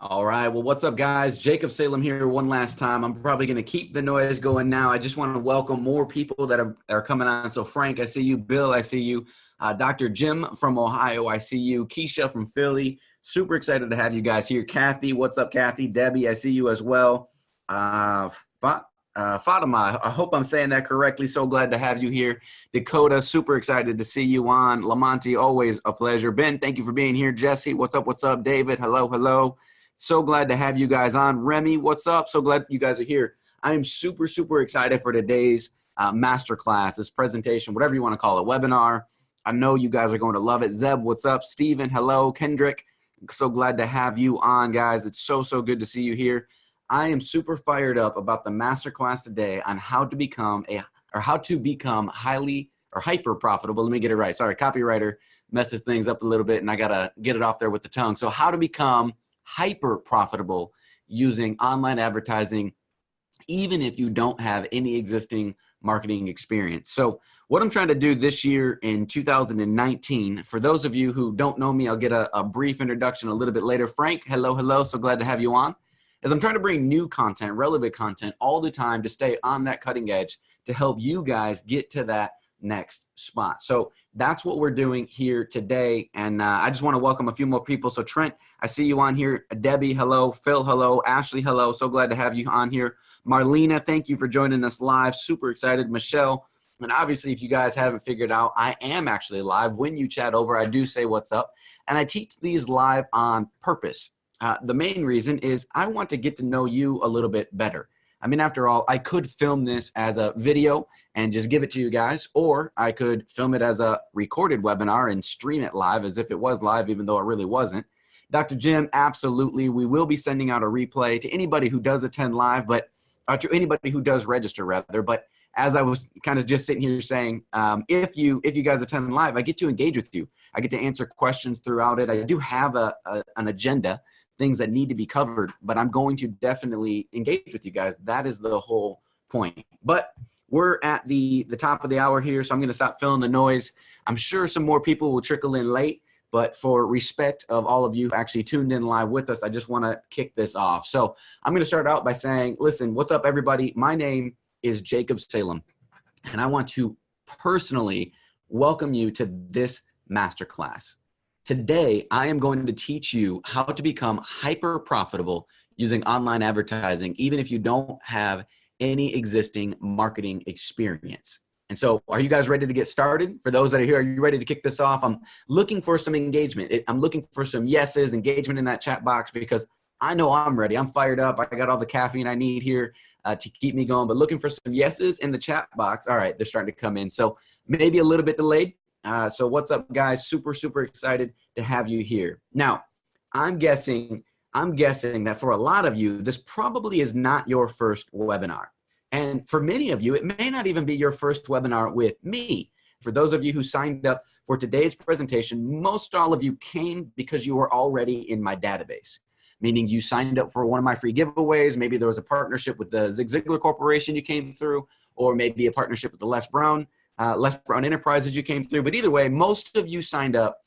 All right. Well, what's up, guys? Jacob Salem here one last time. I'm probably going to keep the noise going now. I just want to welcome more people that are coming on. So, Frank, I see you. Bill, I see you. Dr. Jim from Ohio, I see you. Keisha from Philly. Super excited to have you guys here. Kathy, what's up, Kathy? Debbie, I see you as well. Fatima, I hope I'm saying that correctly. So glad to have you here. Dakota, super excited to see you on. Lamonti, always a pleasure. Ben, thank you for being here. Jesse, what's up? What's up? David, hello, hello. So glad to have you guys on. Remy, what's up? So glad you guys are here. I am super, super excited for today's masterclass, this presentation, whatever you want to call it, webinar. I know you guys are going to love it. Zeb, what's up? Steven, hello. Kendrick, so glad to have you on, guys. It's so, so good to see you here. I am super fired up about the masterclass today on how to become highly or hyper profitable. Let me get it right. Sorry, copywriter messes things up a little bit and I got to get it off there with the tongue. So how to become hyper profitable using online advertising, even if you don't have any existing marketing experience. So what I'm trying to do this year in 2019, for those of you who don't know me, I'll get a brief introduction a little bit later. Frank, hello, hello. So glad to have you on. As I'm trying to bring new content, relevant content all the time to stay on that cutting edge to help you guys get to that next spot. So that's what we're doing here today. And I just want to welcome a few more people. So Trent, I see you on here. Debbie, hello. Phil, hello. Ashley, hello. So glad to have you on here. Marlena, thank you for joining us live. Super excited. Michelle, and obviously if you guys haven't figured out, I am actually live. When you chat over, I do say what's up. And I teach these live on purpose. The main reason is I want to get to know you a little bit better. I mean, after all, I could film this as a video and just give it to you guys, or I could film it as a recorded webinar and stream it live as if it was live, even though it really wasn't. Dr. Jim, absolutely. We will be sending out a replay to anybody who does attend live, but to anybody who does register rather. But as I was kind of just sitting here saying, if you guys attend live, I get to engage with you. I get to answer questions throughout it. I do have an agenda, things that need to be covered, but I'm going to definitely engage with you guys. That is the whole point. But we're at the top of the hour here, so I'm going to stop filling the noise. I'm sure some more people will trickle in late, but for respect of all of you who actually tuned in live with us, I just want to kick this off. So I'm going to start out by saying, listen, what's up, everybody? My name is Jacob Salem, and I want to personally welcome you to this masterclass. Today, I am going to teach you how to become hyper profitable using online advertising, even if you don't have any existing marketing experience. And so are you guys ready to get started? For those that are here, are you ready to kick this off? I'm looking for some engagement. I'm looking for some yeses, engagement in that chat box, because I know I'm ready. I'm fired up. I got all the caffeine I need here to keep me going, but looking for some yeses in the chat box. All right, they're starting to come in. So maybe a little bit delayed. So what's up, guys? Super, super excited to have you here. Now, I'm guessing that for a lot of you, this probably is not your first webinar. And for many of you, it may not even be your first webinar with me. For those of you who signed up for today's presentation, most all of you came because you were already in my database, meaning you signed up for one of my free giveaways. Maybe there was a partnership with the Ziglar Corporation you came through, or maybe a partnership with the Les Brown Enterprises you came through. But either way, most of you signed up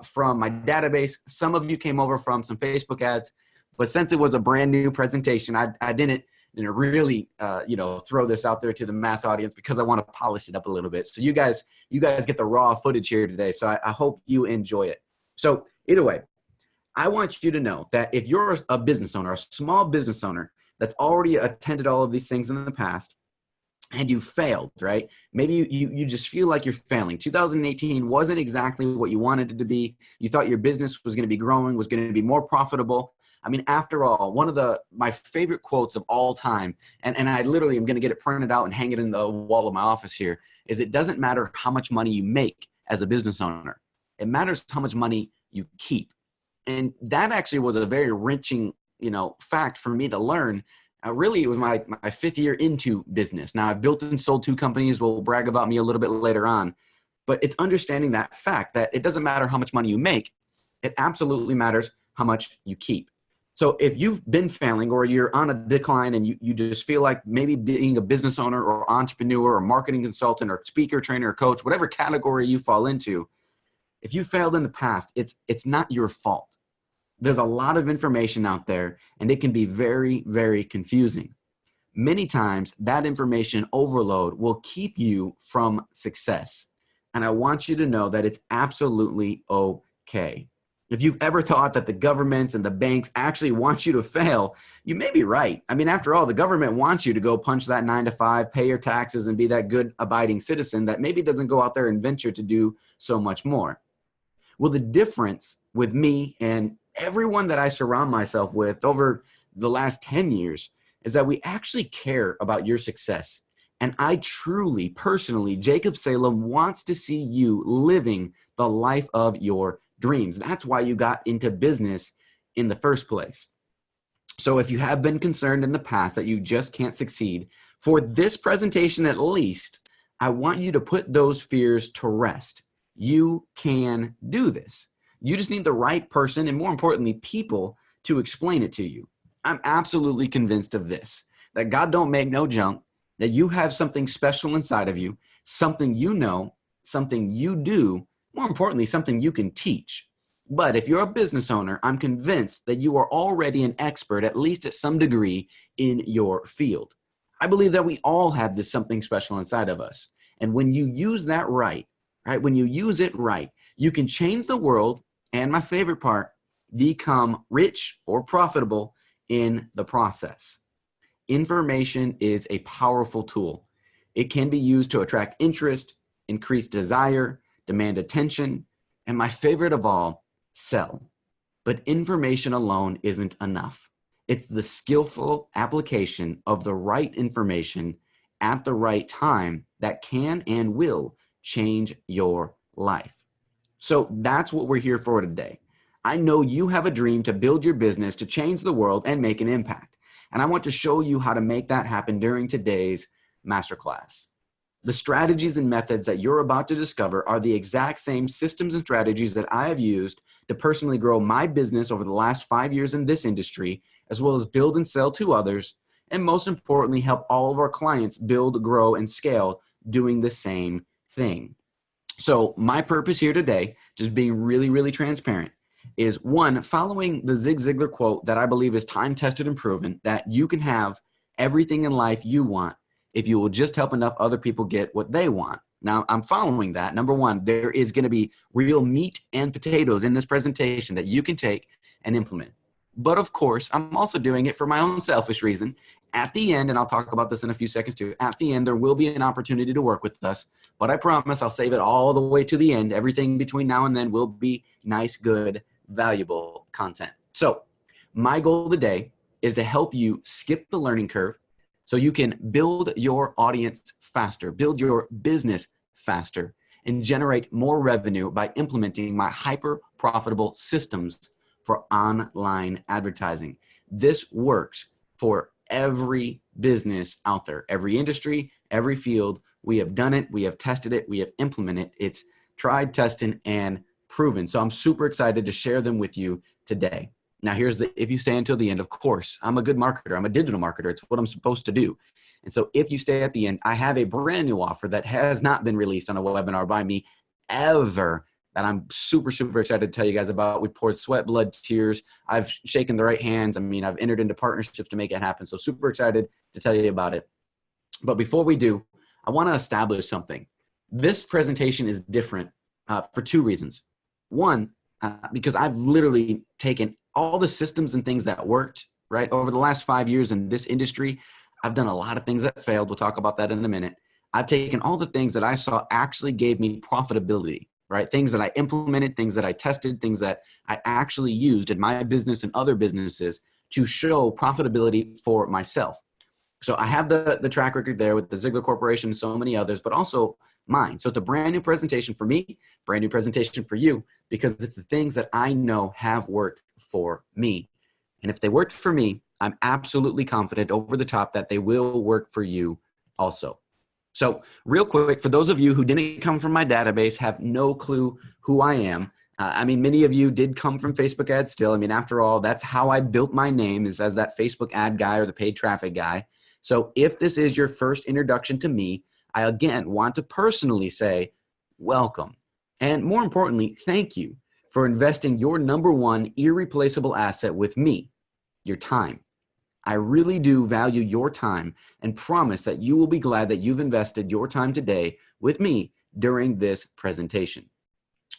from my database. Some of you came over from some Facebook ads. But since it was a brand new presentation, I didn't really throw this out there to the mass audience because I want to polish it up a little bit. So you guys get the raw footage here today. So I hope you enjoy it. So either way, I want you to know that if you're a business owner, a small business owner that's already attended all of these things in the past, and you failed, right? Maybe you just feel like you're failing. 2018 wasn't exactly what you wanted it to be. You thought your business was going to be growing, was going to be more profitable. I mean, after all, one of my favorite quotes of all time, and I literally am going to get it printed out and hang it in the wall of my office here, is it doesn't matter how much money you make as a business owner. It matters how much money you keep. And that actually was a very wrenching, fact for me to learn. Really, it was my 5th year into business. Now, I've built and sold 2 companies. We'll brag about me a little bit later on. But it's understanding that fact that it doesn't matter how much money you make. It absolutely matters how much you keep. So if you've been failing or you're on a decline and you just feel like maybe being a business owner or entrepreneur or marketing consultant or speaker, trainer, or coach, whatever category you fall into, if you failed in the past, it's not your fault. There's a lot of information out there, and it can be very, very confusing. Many times that information overload will keep you from success. And I want you to know that it's absolutely okay. If you've ever thought that the governments and the banks actually want you to fail, you may be right. I mean, after all, the government wants you to go punch that 9 to 5, pay your taxes, and be that good abiding citizen that maybe doesn't go out there and venture to do so much more. Well, the difference with me and everyone that I surround myself with over the last 10 years is that we actually care about your success. And I truly, personally, Jacob Salem wants to see you living the life of your dreams. That's why you got into business in the first place. So if you have been concerned in the past that you just can't succeed, for this presentation at least, I want you to put those fears to rest. You can do this. You just need the right person and, more importantly, people to explain it to you. I'm absolutely convinced of this, that God don't make no junk, that you have something special inside of you, something you know, something you do, more importantly, something you can teach. But if you're a business owner, I'm convinced that you are already an expert, at least at some degree, in your field. I believe that we all have this something special inside of us. And when you use that right, when you use it right, you can change the world, and my favorite part, become rich or profitable in the process. Information is a powerful tool. It can be used to attract interest, increase desire, demand attention, and my favorite of all, sell. But information alone isn't enough. It's the skillful application of the right information at the right time that can and will change your life. So that's what we're here for today. I know you have a dream to build your business, to change the world and make an impact. And I want to show you how to make that happen during today's masterclass. The strategies and methods that you're about to discover are the exact same systems and strategies that I have used to personally grow my business over the last 5 years in this industry, as well as build and sell to others, and most importantly, help all of our clients build, grow, and scale doing the same thing. So my purpose here today, just being really, really transparent, is one, following the Zig Ziglar quote that I believe is time-tested and proven, that you can have everything in life you want if you will just help enough other people get what they want. Now, I'm following that. Number one, there is going to be real meat and potatoes in this presentation that you can take and implement. But of course, I'm also doing it for my own selfish reason. At the end, and I'll talk about this in a few seconds too, at the end, there will be an opportunity to work with us. But I promise I'll save it all the way to the end. Everything between now and then will be nice, good, valuable content. So my goal today is to help you skip the learning curve so you can build your audience faster, build your business faster, and generate more revenue by implementing my hyper profitable systems for online advertising. This works for every business out there, every industry, every field. We have done it. We have tested it. We have implemented it. It's tried, tested, and proven. So I'm super excited to share them with you today. Now here's if you stay until the end, of course, I'm a good marketer. I'm a digital marketer. It's what I'm supposed to do. And so if you stay at the end, I have a brand new offer that has not been released on a webinar by me ever, that I'm super, super excited to tell you guys about. We poured sweat, blood, tears. I've shaken the right hands. I mean, I've entered into partnerships to make it happen. So super excited to tell you about it. But before we do, I want to establish something. This presentation is different for two reasons. One, because I've literally taken all the systems and things that worked, right, over the last 5 years in this industry. I've done a lot of things that failed. We'll talk about that in a minute. I've taken all the things that I saw actually gave me profitability, right? Things that I implemented, things that I tested, things that I actually used in my business and other businesses to show profitability for myself. So I have the track record there with the Ziglar Corporation and so many others, but also mine. So it's a brand new presentation for me, brand new presentation for you, because it's the things that I know have worked for me. And if they worked for me, I'm absolutely confident over the top that they will work for you also. So real quick, for those of you who didn't come from my database, have no clue who I am. I mean, many of you did come from Facebook ads still. I mean, after all, that's how I built my name, is as that Facebook ad guy or the paid traffic guy. So if this is your first introduction to me, I again want to personally say welcome. And more importantly, thank you for investing your number one irreplaceable asset with me, your time. I really do value your time and promise that you will be glad that you've invested your time today with me during this presentation.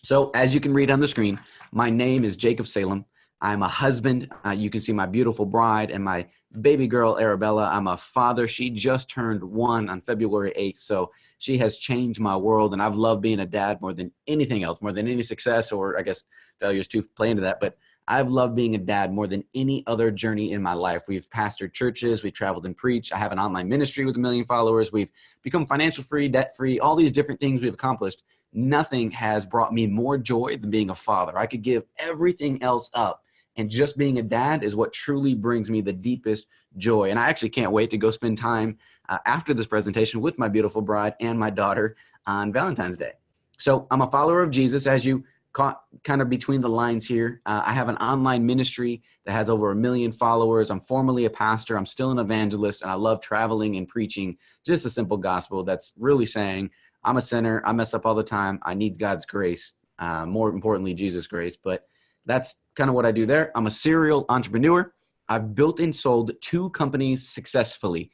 So as you can read on the screen, my name is Jacob Salem. I'm a husband. You can see my beautiful bride and my baby girl, Arabella. I'm a father. She just turned 1 on February 8th. So she has changed my world. And I've loved being a dad more than anything else, more than any success, or I guess failures too play into that. But I've loved being a dad more than any other journey in my life. We've pastored churches. We've traveled and preached. I have an online ministry with 1 million followers. We've become financial free, debt free, all these different things we've accomplished. Nothing has brought me more joy than being a father. I could give everything else up, and just being a dad is what truly brings me the deepest joy. And I actually can't wait to go spend time after this presentation with my beautiful bride and my daughter on Valentine's Day. So I'm a follower of Jesus, as you caught kind of between the lines here. I have an online ministry that has over 1 million followers. I'm formerly a pastor. I'm still an evangelist, and I love traveling and preaching just a simple gospel that's really saying, I'm a sinner. I mess up all the time. I need God's grace. More importantly, Jesus' grace. But that's kind of what I do there. I'm a serial entrepreneur. I've built and sold 2 companies successfully.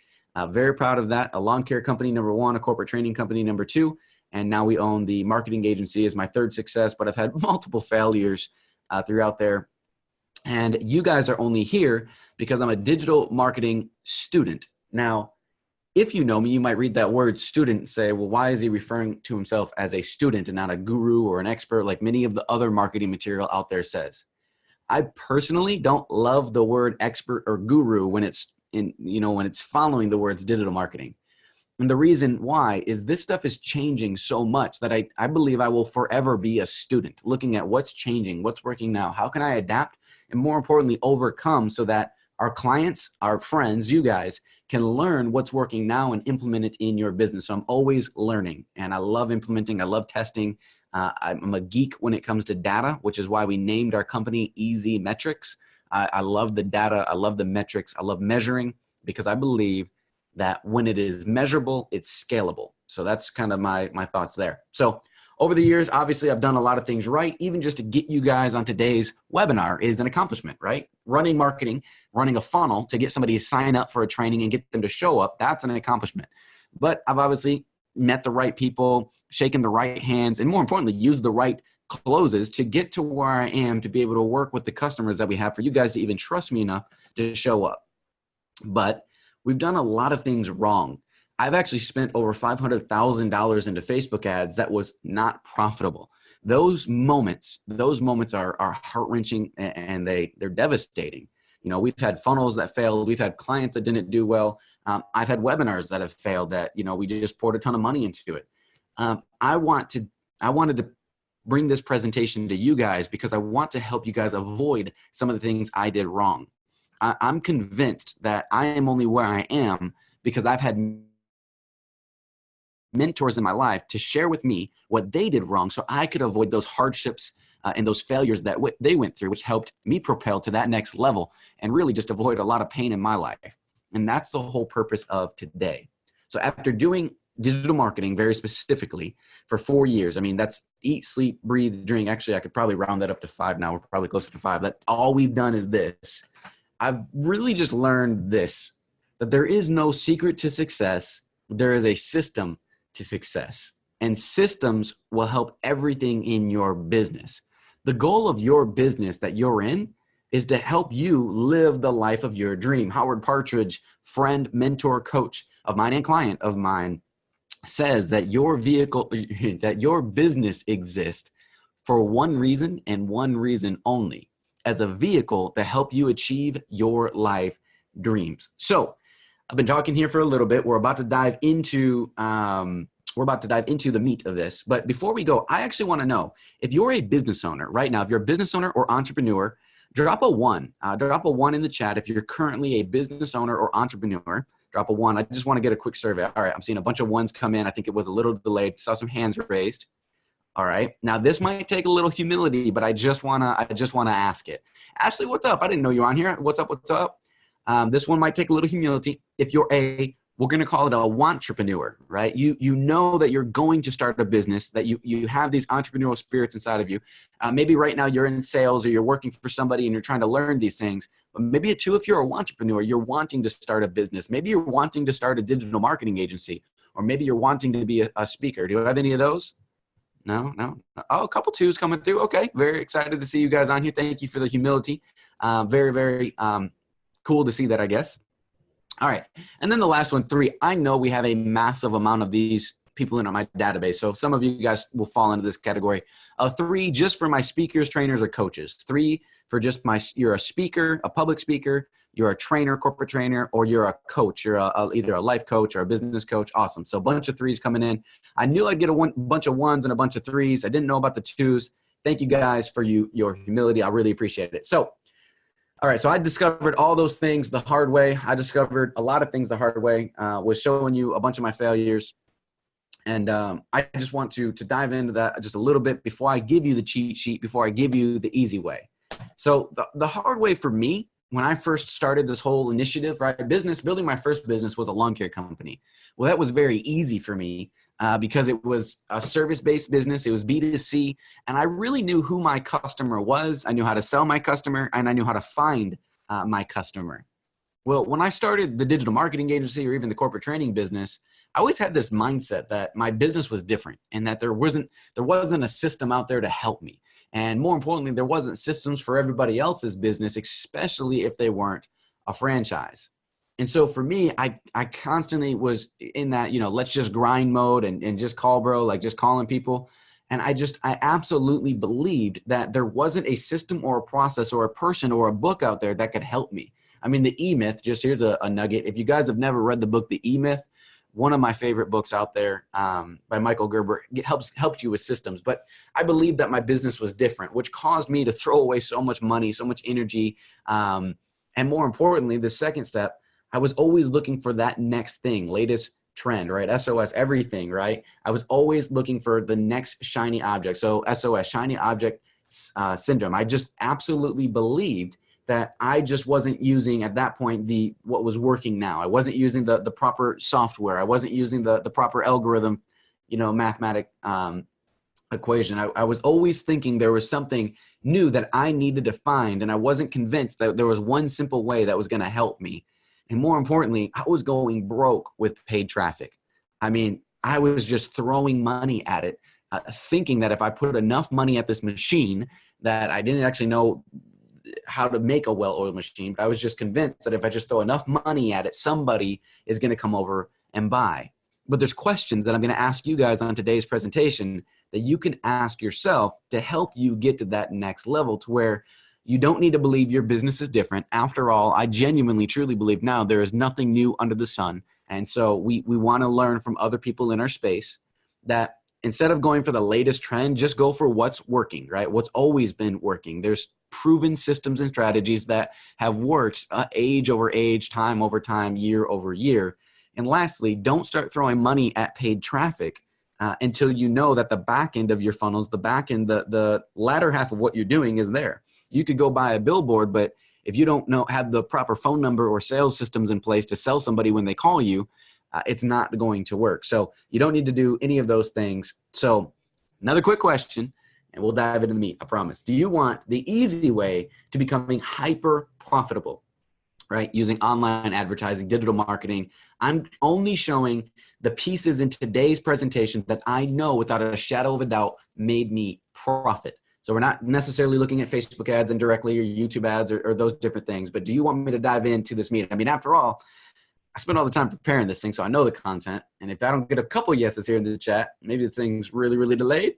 Very proud of that. A lawn care company, number 1, a corporate training company, number 2. And now we own the marketing agency as my 3rd success, but I've had multiple failures throughout there. And you guys are only here because I'm a digital marketing student. Now, if you know me, you might read that word student and say, well, why is he referring to himself as a student and not a guru or an expert like many of the other marketing material out there says? I personally don't love the word expert or guru when it's when it's following the words digital marketing. And the reason why is this stuff is changing so much that I believe I will forever be a student looking at what's changing, what's working now, how can I adapt, and more importantly, overcome so that our clients, our friends, you guys can learn what's working now and implement it in your business. So I'm always learning, and I love implementing. I love testing. I'm a geek when it comes to data, which is why we named our company Easy Metrics. I love the data. I love the metrics. I love measuring because I believe that when it is measurable, it's scalable. So that's kind of my thoughts there. So over the years, obviously, I've done a lot of things right. Even just to get you guys on today's webinar is an accomplishment, right? Running marketing, running a funnel to get somebody to sign up for a training and get them to show up, that's an accomplishment. But I've obviously met the right people, shaken the right hands, and more importantly, used the right closes to get to where I am to be able to work with the customers that we have for you guys to even trust me enough to show up. But we've done a lot of things wrong. I've actually spent over $500,000 into Facebook ads that was not profitable. Those moments are heart-wrenching, and they're devastating. You know, we've had funnels that failed. We've had clients that didn't do well. I've had webinars that have failed that, we just poured a ton of money into it. I wanted to bring this presentation to you guys because I want to help you guys avoid some of the things I did wrong. I'm convinced that I am only where I am because I've had mentors in my life to share with me what they did wrong so I could avoid those hardships and those failures that they went through, which helped me propel to that next level and really just avoid a lot of pain in my life. And that's the whole purpose of today. So after doing digital marketing very specifically for 4 years, that's eat, sleep, breathe, drink. Actually, I could probably round that up to 5 now. We're probably closer to 5. That all we've done is this. I've really just learned this, that there is no secret to success. There is a system to success, and systems will help everything in your business. The goal of your business that you're in is to help you live the life of your dream. Howard Partridge, friend, mentor, coach of mine and client of mine, says that your business exists for one reason and one reason only, as a vehicle to help you achieve your life dreams. So I've been talking here for a little bit. We're about to dive into the meat of this. But before we go, I actually want to know if you're a business owner right now, if you're a business owner or entrepreneur, drop a 1. Drop a 1 in the chat. If you're currently a business owner or entrepreneur, drop a 1. I just want to get a quick survey. All right. I'm seeing a bunch of 1s come in. I think it was a little delayed. Saw some hands raised. All right. Now this might take a little humility, but I just want to ask it. Ashley, what's up? I didn't know you were on here. What's up? This one might take a little humility. If you're a we're going to call it a wantrepreneur, right? You know that you're going to start a business, that you have these entrepreneurial spirits inside of you. Maybe right now you're in sales or you're working for somebody and you're trying to learn these things. But maybe too, if you're a wantrepreneur, you're wanting to start a business. Maybe you're wanting to start a digital marketing agency, or maybe you're wanting to be a speaker. Do you have any of those? No. Oh, a couple twos coming through. Okay. Very excited to see you guys on here. Thank you for the humility. Very, very cool to see that, I guess. All right. And then the last one, 3. I know we have a massive amount of these people in my database. So some of you guys will fall into this category. 3 just for my speakers, trainers, or coaches. 3 for just you're a speaker, a public speaker, you're a trainer, corporate trainer, or you're a coach. You're either a life coach or a business coach. Awesome. So a bunch of 3s coming in. I knew I'd get a bunch of 1s and a bunch of 3s. I didn't know about the 2s. Thank you guys for your humility. I really appreciate it. So, all right, so I discovered all those things the hard way. I discovered a lot of things the hard way, was showing you a bunch of my failures. And I just want to dive into that just a little bit before I give you the cheat sheet, before I give you the easy way. So the hard way for me, when I first started this whole initiative, right, building my first business was a lawn care company. Well, that was very easy for me because it was a service-based business. It was B2C, and I really knew who my customer was. I knew how to sell my customer, and I knew how to find my customer. Well, when I started the digital marketing agency or even the corporate training business, I always had this mindset that my business was different and that there wasn't a system out there to help me. And more importantly, there wasn't systems for everybody else's business, especially if they weren't a franchise. And so for me, I constantly was in that, let's just grind mode and just call, bro, like just calling people. And I absolutely believed that there wasn't a system or a process or a person or a book out there that could help me. I mean, the E-Myth, just here's a nugget. If you guys have never read the book, The E-Myth, one of my favorite books out there by Michael Gerber, it helps you with systems. But I believed that my business was different, which caused me to throw away so much money, so much energy. And more importantly, the second step, I was always looking for that next thing, latest trend, right? SOS, everything, right? I was always looking for the next shiny object. So SOS, shiny object syndrome. I just absolutely believed that I just wasn't using at that point what was working now. I wasn't using the proper software. I wasn't using the proper algorithm, mathematic equation. I was always thinking there was something new that I needed to find, and I wasn't convinced that there was one simple way that was going to help me. And more importantly, I was going broke with paid traffic. I mean, I was just throwing money at it, thinking that if I put enough money at this machine, that I didn't actually know how to make a well-oiled machine, but I was just convinced that if I just throw enough money at it, somebody is going to come over and buy. But there's questions that I'm going to ask you guys on today's presentation that you can ask yourself to help you get to that next level, to where you don't need to believe your business is different. After all, I genuinely, truly believe now there is nothing new under the sun. And so we want to learn from other people in our space that instead of going for the latest trend, just go for what's working, right? What's always been working. There's proven systems and strategies that have worked age over age, time over time, year over year. And lastly, don't start throwing money at paid traffic until you know that the back end of your funnels, the back end, the latter half of what you're doing is there. You could go buy a billboard, but if you don't have the proper phone number or sales systems in place to sell somebody when they call you, it's not going to work. So you don't need to do any of those things. So another quick question, and we'll dive into the meat, I promise. Do you want the easy way to becoming hyper profitable, right? Using online advertising, digital marketing. I'm only showing the pieces in today's presentation that I know without a shadow of a doubt made me profit. So we're not necessarily looking at Facebook ads indirectly or YouTube ads or those different things, but do you want me to dive into this meeting? I mean, after all, I spent all the time preparing this thing, so I know the content. And if I don't get a couple yeses here in the chat, maybe the thing's really, really delayed.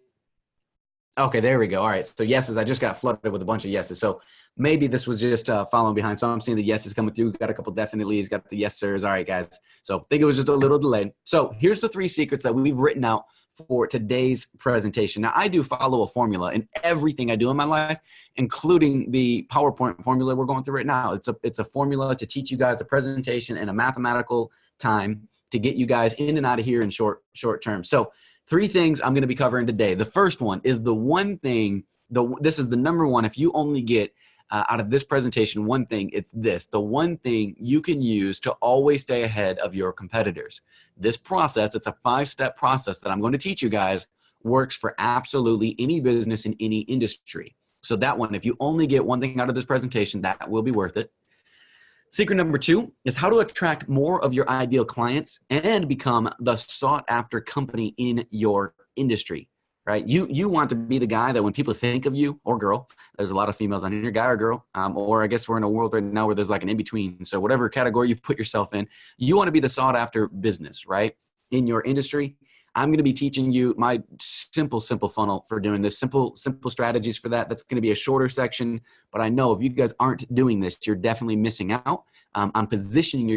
Okay, there we go. All right, so yeses, I just got flooded with a bunch of yeses. So maybe this was just following behind. So I'm seeing the yeses coming through. Got a couple definitelys, got the yes sirs. All right, guys. So I think it was just a little delayed. So here's the 3 secrets that we've written out for today's presentation. Now, I do follow a formula in everything I do in my life, including the PowerPoint formula we're going through right now. It's a formula to teach you guys a presentation in a mathematical time to get you guys in and out of here in short term. So 3 things I'm going to be covering today. The first one is the one thing, this is the number one. If you only get out of this presentation, one thing, it's this, the one thing you can use to always stay ahead of your competitors. This process, it's a 5-step process that I'm going to teach you guys, works for absolutely any business in any industry. So that one, if you only get one thing out of this presentation, that will be worth it. Secret number 2 is how to attract more of your ideal clients and become the sought after company in your industry, right? You want to be the guy that when people think of you, or girl, there's a lot of females on here, guy or girl, or I guess we're in a world right now where there's like an in-between. So whatever category you put yourself in, you want to be the sought after business, right? In your industry. I'm going to be teaching you my simple funnel for doing this, simple strategies for that. That's going to be a shorter section, but I know if you guys aren't doing this, you're definitely missing out on positioning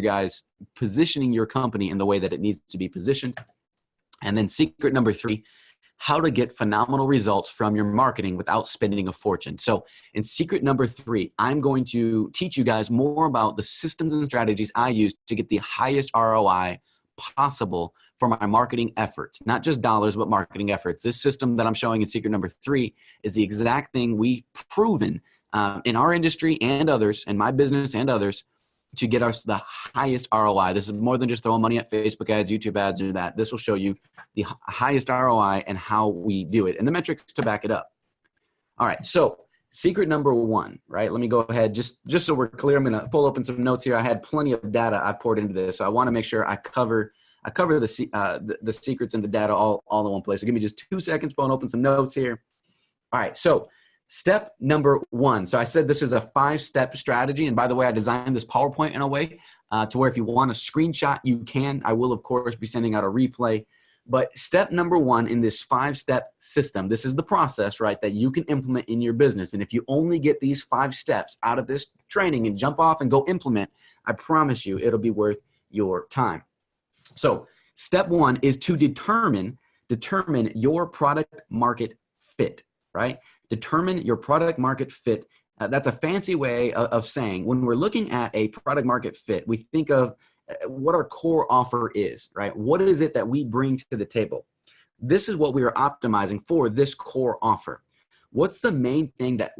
your company in the way that it needs to be positioned. And then secret number 3, how to get phenomenal results from your marketing without spending a fortune. So in secret number 3, I'm going to teach you guys more about the systems and strategies I use to get the highest ROI possible for my marketing efforts, not just dollars, but marketing efforts. This system that I'm showing in secret number 3 is the exact thing we've proven in our industry and others, in my business and others, to get us the highest ROI. This is more than just throwing money at Facebook ads, YouTube ads, or that. This will show you the highest ROI and how we do it and the metrics to back it up. All right, so secret number 1, right? Let me go ahead, just so we're clear, I'm gonna pull open some notes here. I had plenty of data I poured into this, so I wanna make sure I cover the secrets and the data all in one place. So give me just 2 seconds, pulling open some notes here. All right, so step number 1. So I said this is a 5-step strategy. And by the way, I designed this PowerPoint in a way to where if you want a screenshot, you can. I will, of course, be sending out a replay. But step number 1 in this 5-step system, this is the process, right, that you can implement in your business. And if you only get these 5 steps out of this training and jump off and go implement, I promise you it'll be worth your time. So step 1 is to determine your product market fit, right? Determine your product market fit. That's a fancy way of saying when we're looking at a product market fit, we think of what our core offer is, right? What is it that we bring to the table? This is what we are optimizing for, this core offer. What's the main thing that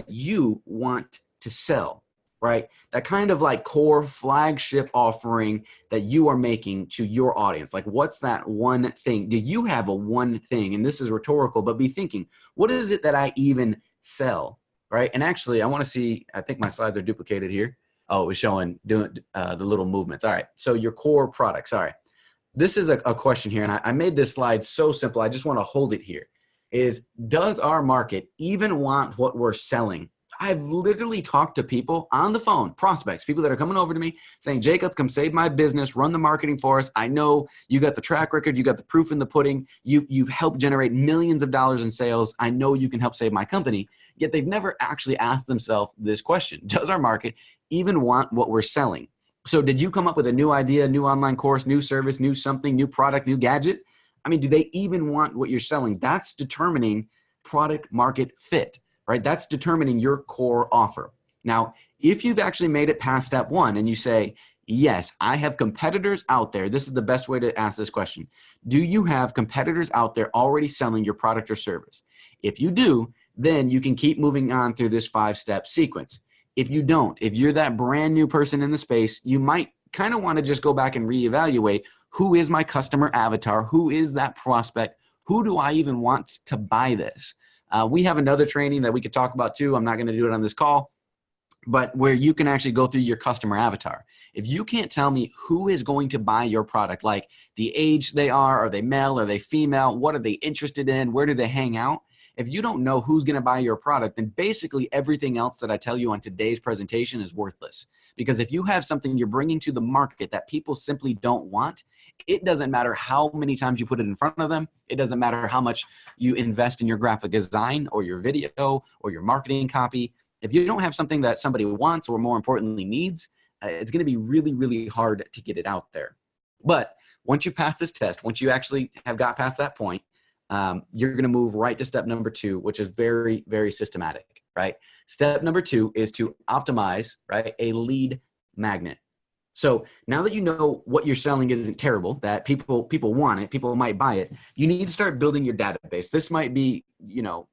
you want to sell, right? That kind of like core flagship offering that you are making to your audience. Like, what's that one thing? Do you have a one thing? And this is rhetorical, but be thinking, what is it that I even sell, right? And actually, I want to see, I think my slides are duplicated here. Oh, it's showing doing the little movements. All right, so your core product, sorry. This is a question here, and I made this slide so simple. I just want to hold it here. Is, does our market even want what we're selling? I've literally talked to people on the phone, prospects, people that are coming over to me saying, Jacob, come save my business, run the marketing for us. I know you got the track record, you got the proof in the pudding, you've helped generate millions of dollars in sales. I know you can help save my company. Yet they've never actually asked themselves this question. Does our market even want what we're selling? So did you come up with a new idea, new online course, new service, new something, new product, new gadget? I mean, do they even want what you're selling? That's determining product market fit, right? That's determining your core offer. Now, if you've actually made it past step 1 and you say, yes, I have competitors out there. This is the best way to ask this question. Do you have competitors out there already selling your product or service? If you do, then you can keep moving on through this 5-step sequence. If you don't, if you're that brand new person in the space, you might kind of want to just go back and reevaluate, who is my customer avatar? Who is that prospect? Who do I even want to buy this? We have another training that we could talk about too. I'm not going to do it on this call, but where you can actually go through your customer avatar. If you can't tell me who is going to buy your product, like the age they are they male, are they female, what are they interested in, where do they hang out? If you don't know who's going to buy your product, then basically everything else that I tell you on today's presentation is worthless. Because if you have something you're bringing to the market that people simply don't want, it doesn't matter how many times you put it in front of them. It doesn't matter how much you invest in your graphic design or your video or your marketing copy. If you don't have something that somebody wants or more importantly needs, it's going to be really, really hard to get it out there. But once you pass this test, once you actually have got past that point, you're going to move right to step number 2, which is very, very systematic, right? Step number 2 is to optimize, right, a lead magnet. So now that you know what you're selling isn't terrible, that people want it, people might buy it, you need to start building your database. This might be,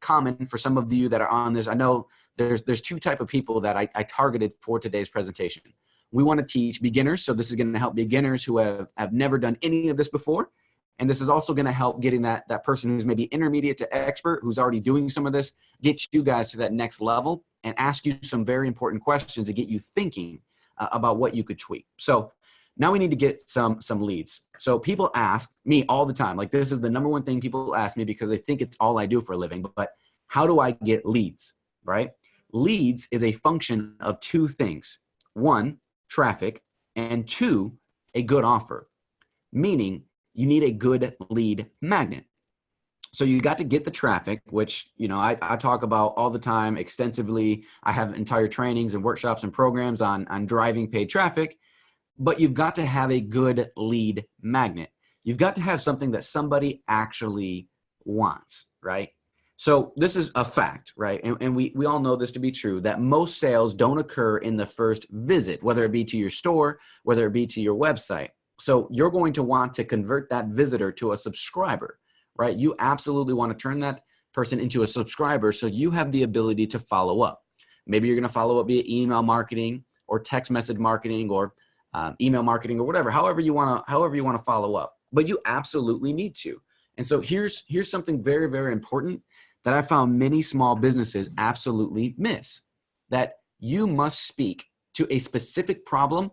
common for some of you that are on this. I know there's two type of people that I targeted for today's presentation. We want to teach beginners. So this is going to help beginners who have never done any of this before. And this is also going to help getting that person who's maybe intermediate to expert, who's already doing some of this, get you guys to that next level and ask you some very important questions to get you thinking about what you could tweak. So now we need to get some leads. So people ask me all the time, like this is the number one thing people ask me because they think it's all I do for a living, but how do I get leads, right? Leads is a function of two things. One, traffic, and two, a good offer, meaning you need a good lead magnet. So you got to get the traffic, which, I talk about all the time extensively. I have entire trainings and workshops and programs on driving paid traffic, but you've got to have a good lead magnet. You've got to have something that somebody actually wants, right? So this is a fact, right? And we all know this to be true, that most sales don't occur in the first visit, whether it be to your store, whether it be to your website. So you're going to want to convert that visitor to a subscriber, right? You absolutely want to turn that person into a subscriber so you have the ability to follow up. Maybe you're going to follow up via email marketing or text message marketing or email marketing or whatever, however you want to follow up. But you absolutely need to. And so here's something very, very important that I found many small businesses absolutely miss, that you must speak to a specific problem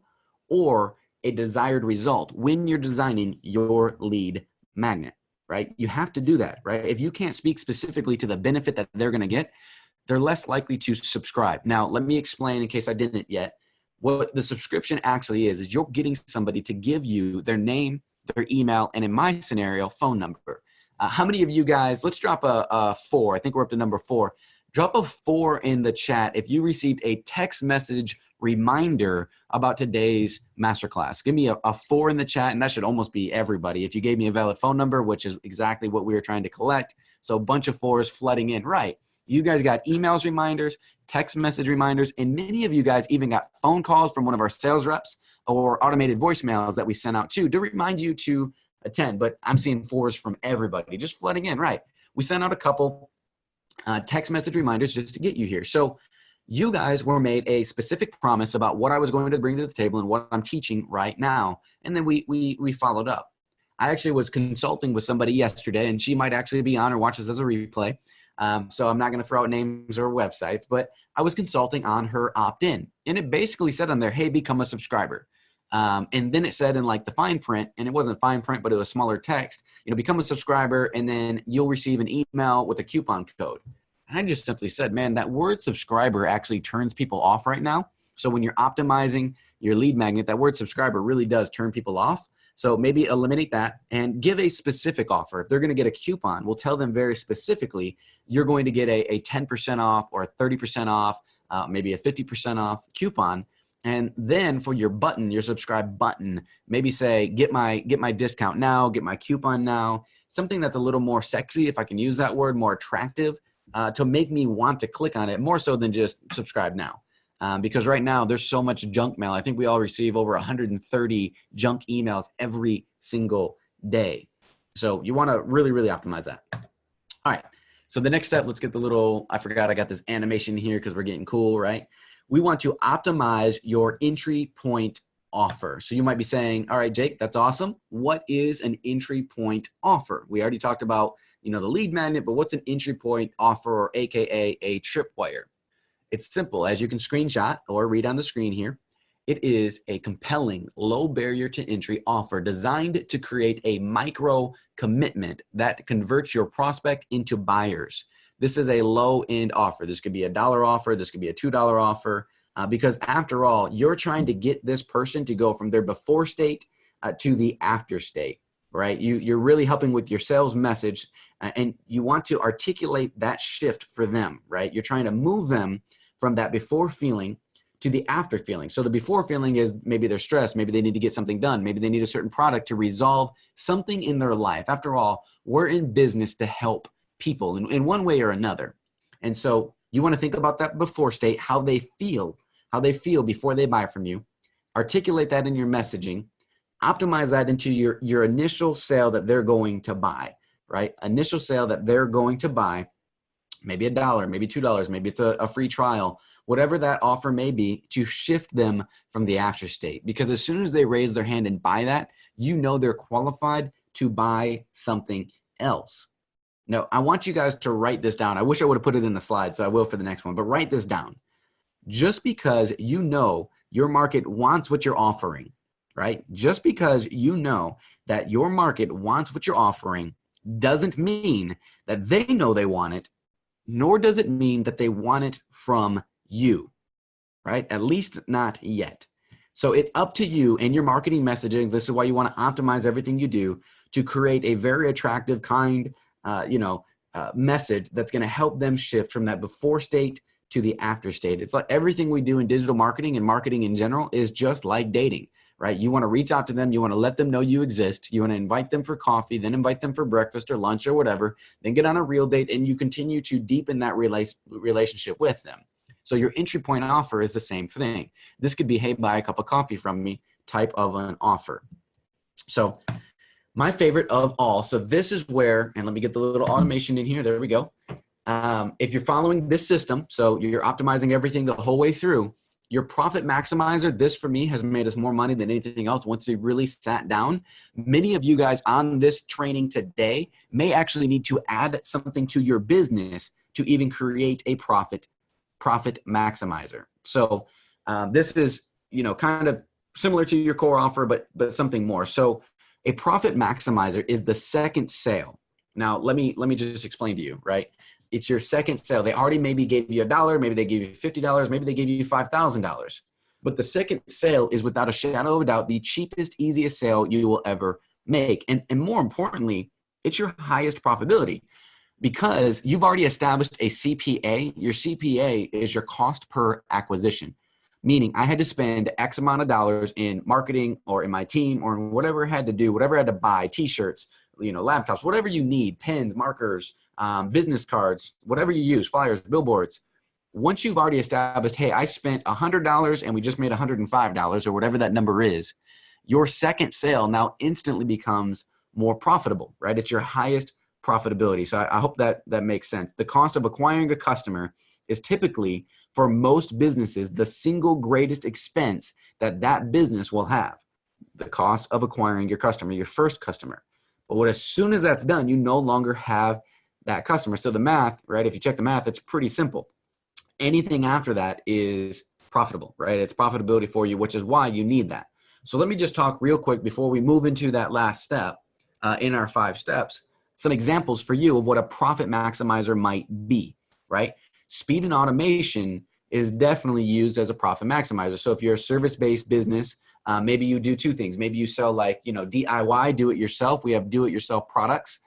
or a desired result when you're designing your lead magnet, right? You have to do that, right? If you can't speak specifically to the benefit that they're going to get, they're less likely to subscribe. Now, let me explain in case I didn't yet. What the subscription actually is you're getting somebody to give you their name, their email, and in my scenario, phone number. How many of you guys, let's drop a 4. I think we're up to number 4. Drop a 4 in the chat if you received a text message reminder about today's masterclass. Give me a 4 in the chat, and that should almost be everybody. If you gave me a valid phone number, which is exactly what we were trying to collect. So a bunch of 4s flooding in, right? You guys got emails reminders, text message reminders, and many of you guys even got phone calls from one of our sales reps or automated voicemails that we sent out to remind you to attend. But I'm seeing 4s from everybody just flooding in, right? We sent out a couple text message reminders just to get you here. So you guys were made a specific promise about what I was going to bring to the table and what I'm teaching right now. And then we followed up. I actually was consulting with somebody yesterday, and she might actually be on or watch this as a replay. So I'm not going to throw out names or websites, but I was consulting on her opt-in. And it basically said on there, hey, become a subscriber. And then it said in like the fine print, and it wasn't fine print, but it was smaller text, become a subscriber, and then you'll receive an email with a coupon code. And I just simply said, man, that word subscriber actually turns people off right now. So when you're optimizing your lead magnet, that word subscriber really does turn people off. So maybe eliminate that and give a specific offer. If they're going to get a coupon, we'll tell them very specifically, you're going to get a 10% off or a 30% off, maybe a 50% off coupon. And then for your button, your subscribe button, maybe say, get my discount now, get my coupon now, something that's a little more sexy, if I can use that word, more attractive, to make me want to click on it more so than just subscribe now. Because right now there's so much junk mail. I think we all receive over 130 junk emails every single day. So you want to really, really optimize that. All right. So the next step, let's get the little, I forgot I got this animation here because we're getting cool, right? We want to optimize your entry point offer. So you might be saying, all right, Jake, that's awesome. What is an entry point offer? We already talked about, the lead magnet, but what's an entry point offer, or AKA a TRIPWIRE? It's simple, as you can screenshot or read on the screen here. It is a compelling, low barrier to entry offer designed to create a micro commitment that converts your prospect into buyers. This is a low end offer. This could be a $1 offer. This could be a $2 offer. Because after all, you're trying to get this person to go from their before state to the after state, right? You're really helping with your sales message, and you want to articulate that shift for them, right? You're trying to move them from that before feeling to the after feeling. So the before feeling is maybe they're stressed, maybe they need to get something done, maybe they need a certain product to resolve something in their life. After all, we're in business to help people in one way or another. And so you want to think about that before state, how they feel before they buy from you. articulate that in your messaging, optimize that into your initial sale that they're going to buy, right? Initial sale that they're going to buy, maybe $1, maybe $2, maybe it's a free trial, whatever that offer may be, to shift them from the after state. Because as soon as they raise their hand and buy that, you know they're qualified to buy something else. Now, I want you guys to write this down. I wish I would have put it in the slide, so I will for the next one, but write this down. Just because you know your market wants what you're offering, right? Just because you know that your market wants what you're offering doesn't mean that they know they want it, nor does it mean that they want it from you, right? At least not yet. So it's up to you and your marketing messaging. This is why you want to optimize everything you do to create a very attractive message that's going to help them shift from that before state to the after state. It's like everything we do in digital marketing and marketing in general is just like dating, right? You want to reach out to them. You want to let them know you exist. You want to invite them for coffee, then invite them for breakfast or lunch or whatever, then get on a real date, and you continue to deepen that relationship with them. So your entry point offer is the same thing. This could be, hey, buy a cup of coffee from me type of an offer. So my favorite of all, so this is where, and let me get the little automation in here. There we go. If you're following this system, so you're optimizing everything the whole way through, your profit maximizer, this for me has made us more money than anything else once we really sat down. Many of you guys on this training today may actually need to add something to your business to even create a profit maximizer. So this is, kind of similar to your core offer, but something more. So a profit maximizer is the second sale. Now, let me just explain to you, right? It's your second sale. They already maybe gave you $1, maybe they gave you $50, maybe they gave you $5,000. But the second sale is without a shadow of a doubt the cheapest, easiest sale you will ever make. And more importantly, it's your highest profitability because you've already established a CPA. Your CPA is your cost per acquisition, meaning I had to spend X amount of dollars in marketing or in my team or in whatever I had to do, whatever I had to buy, t-shirts, laptops, whatever you need, pens, markers, business cards, whatever you use, flyers, billboards. Once you've already established, hey, I spent $100 and we just made $105 or whatever that number is, your second sale now instantly becomes more profitable, right? It's your highest profitability. So I hope that makes sense. The cost of acquiring a customer is typically, for most businesses, the single greatest expense that business will have. The cost of acquiring your customer, your first customer. But as soon as that's done, you no longer have that customer. So the math, right? If you check the math, it's pretty simple. Anything after that is profitable, right? It's profitability for you, which is why you need that. So let me just talk real quick before we move into that last step in our 5 steps, some examples for you of what a profit maximizer might be, right? Speed and automation is definitely used as a profit maximizer. So if you're a service-based business, maybe you do 2 things. Maybe you sell DIY, do it yourself. We have do it yourself products.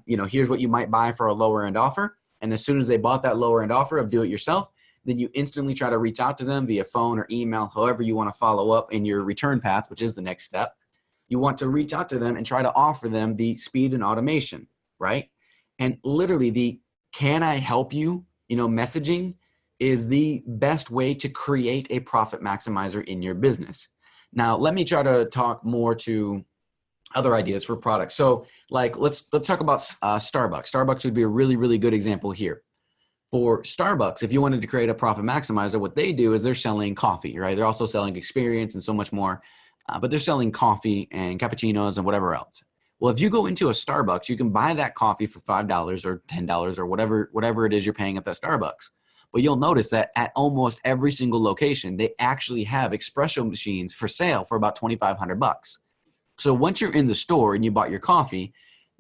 Here's what you might buy for a lower end offer. And as soon as they bought that lower end offer of do it yourself, then you instantly try to reach out to them via phone or email, however you want to follow up in your return path, which is the next step. You want to reach out to them and try to offer them the speed and automation, right? And literally the can I help you, messaging is the best way to create a profit maximizer in your business. Now, let me try to talk more to other ideas for products. So let's talk about Starbucks. Starbucks would be a really, really good example here. For Starbucks, if you wanted to create a profit maximizer, what they do is they're selling coffee, right? They're also selling experience and so much more, but they're selling coffee and cappuccinos and whatever else. Well, if you go into a Starbucks, you can buy that coffee for $5 or $10 or whatever it is you're paying at that Starbucks. But you'll notice that at almost every single location, they actually have espresso machines for sale for about $2,500. So once you're in the store and you bought your coffee,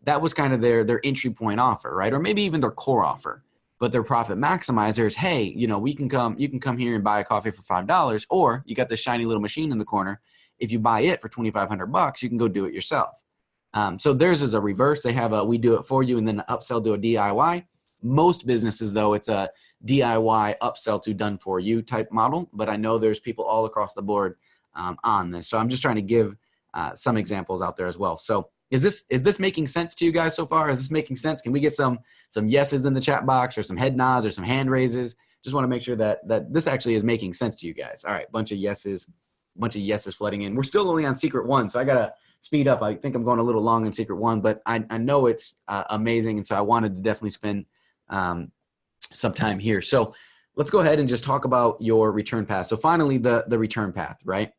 that was kind of their entry point offer, right? Or maybe even their core offer. But their profit maximizer is, hey, you can come here and buy a coffee for $5, or you got this shiny little machine in the corner. If you buy it for $2,500, you can go do it yourself. So theirs is a reverse. They have a we do it for you and then an upsell to a DIY. Most businesses, though, it's a DIY upsell to done for you type model. But I know there's people all across the board on this. So I'm just trying to give some examples out there as well. So is this making sense to you guys so far? Is this making sense? Can we get some yeses in the chat box or some head nods or some hand raises? Just want to make sure that this actually is making sense to you guys. All right, bunch of yeses. bunch of yeses flooding in. We're still only on secret one, so I got to speed up. I think I'm going a little long in secret one, but I know it's amazing. And so I wanted to definitely spend some time here. So let's go ahead and just talk about your return path. So finally, the return path, right?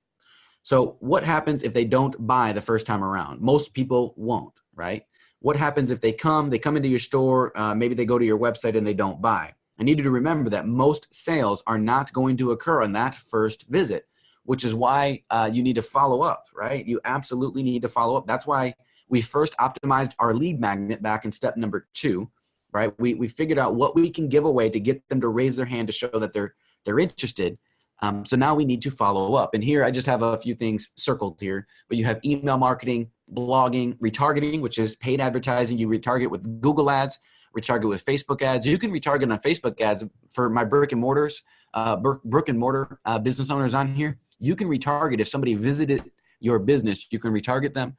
So what happens if they don't buy the first time around? Most people won't, right? What happens if they come into your store, maybe they go to your website and they don't buy? I need you to remember that most sales are not going to occur on that first visit, which is why you need to follow up, right? You absolutely need to follow up. That's why we first optimized our lead magnet back in step number 2, right? We figured out what we can give away to get them to raise their hand to show that they're interested. So now we need to follow up. And here I just have a few things circled here, but you have email marketing, blogging, retargeting, which is paid advertising. You retarget with Google ads, retarget with Facebook ads. You can retarget on Facebook ads for my brick and mortar business owners on here. You can retarget if somebody visited your business, you can retarget them.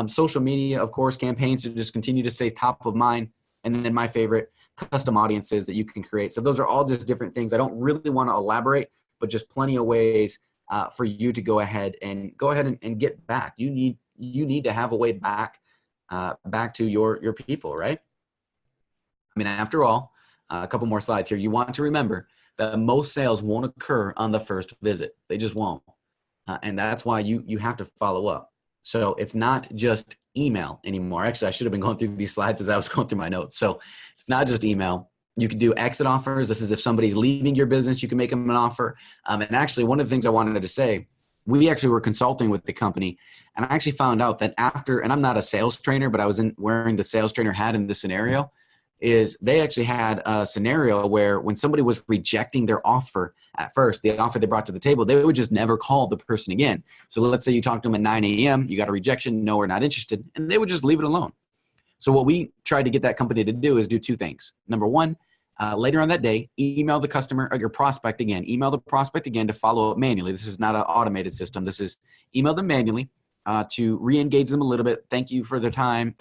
Social media, of course, campaigns to just continue to stay top of mind. And then my favorite, custom audiences that you can create. So those are all just different things. I don't really want to elaborate, but just plenty of ways for you to go ahead and get back. You need to have a way back to your people, right? I mean, after all, a couple more slides here. You want to remember that most sales won't occur on the first visit. They just won't. And that's why you have to follow up. So it's not just email anymore. Actually, I should have been going through these slides as I was going through my notes. So it's not just email. You can do exit offers. This is if somebody's leaving your business, you can make them an offer. And actually, one of the things I wanted to say, we actually were consulting with the company, and I actually found out that after, and I'm not a sales trainer, but I was wearing the sales trainer hat in this scenario, is they actually had a scenario where when somebody was rejecting their offer at first, the offer they brought to the table, they would just never call the person again. So let's say you talked to them at 9 a.m., you got a rejection, no, we're not interested, and they would just leave it alone. So what we tried to get that company to do is do 2 things. Number 1, later on that day, email the customer or your prospect again. Email the prospect again to follow up manually. This is not an automated system. This is email them manually to re-engage them a little bit. Thank them for their time.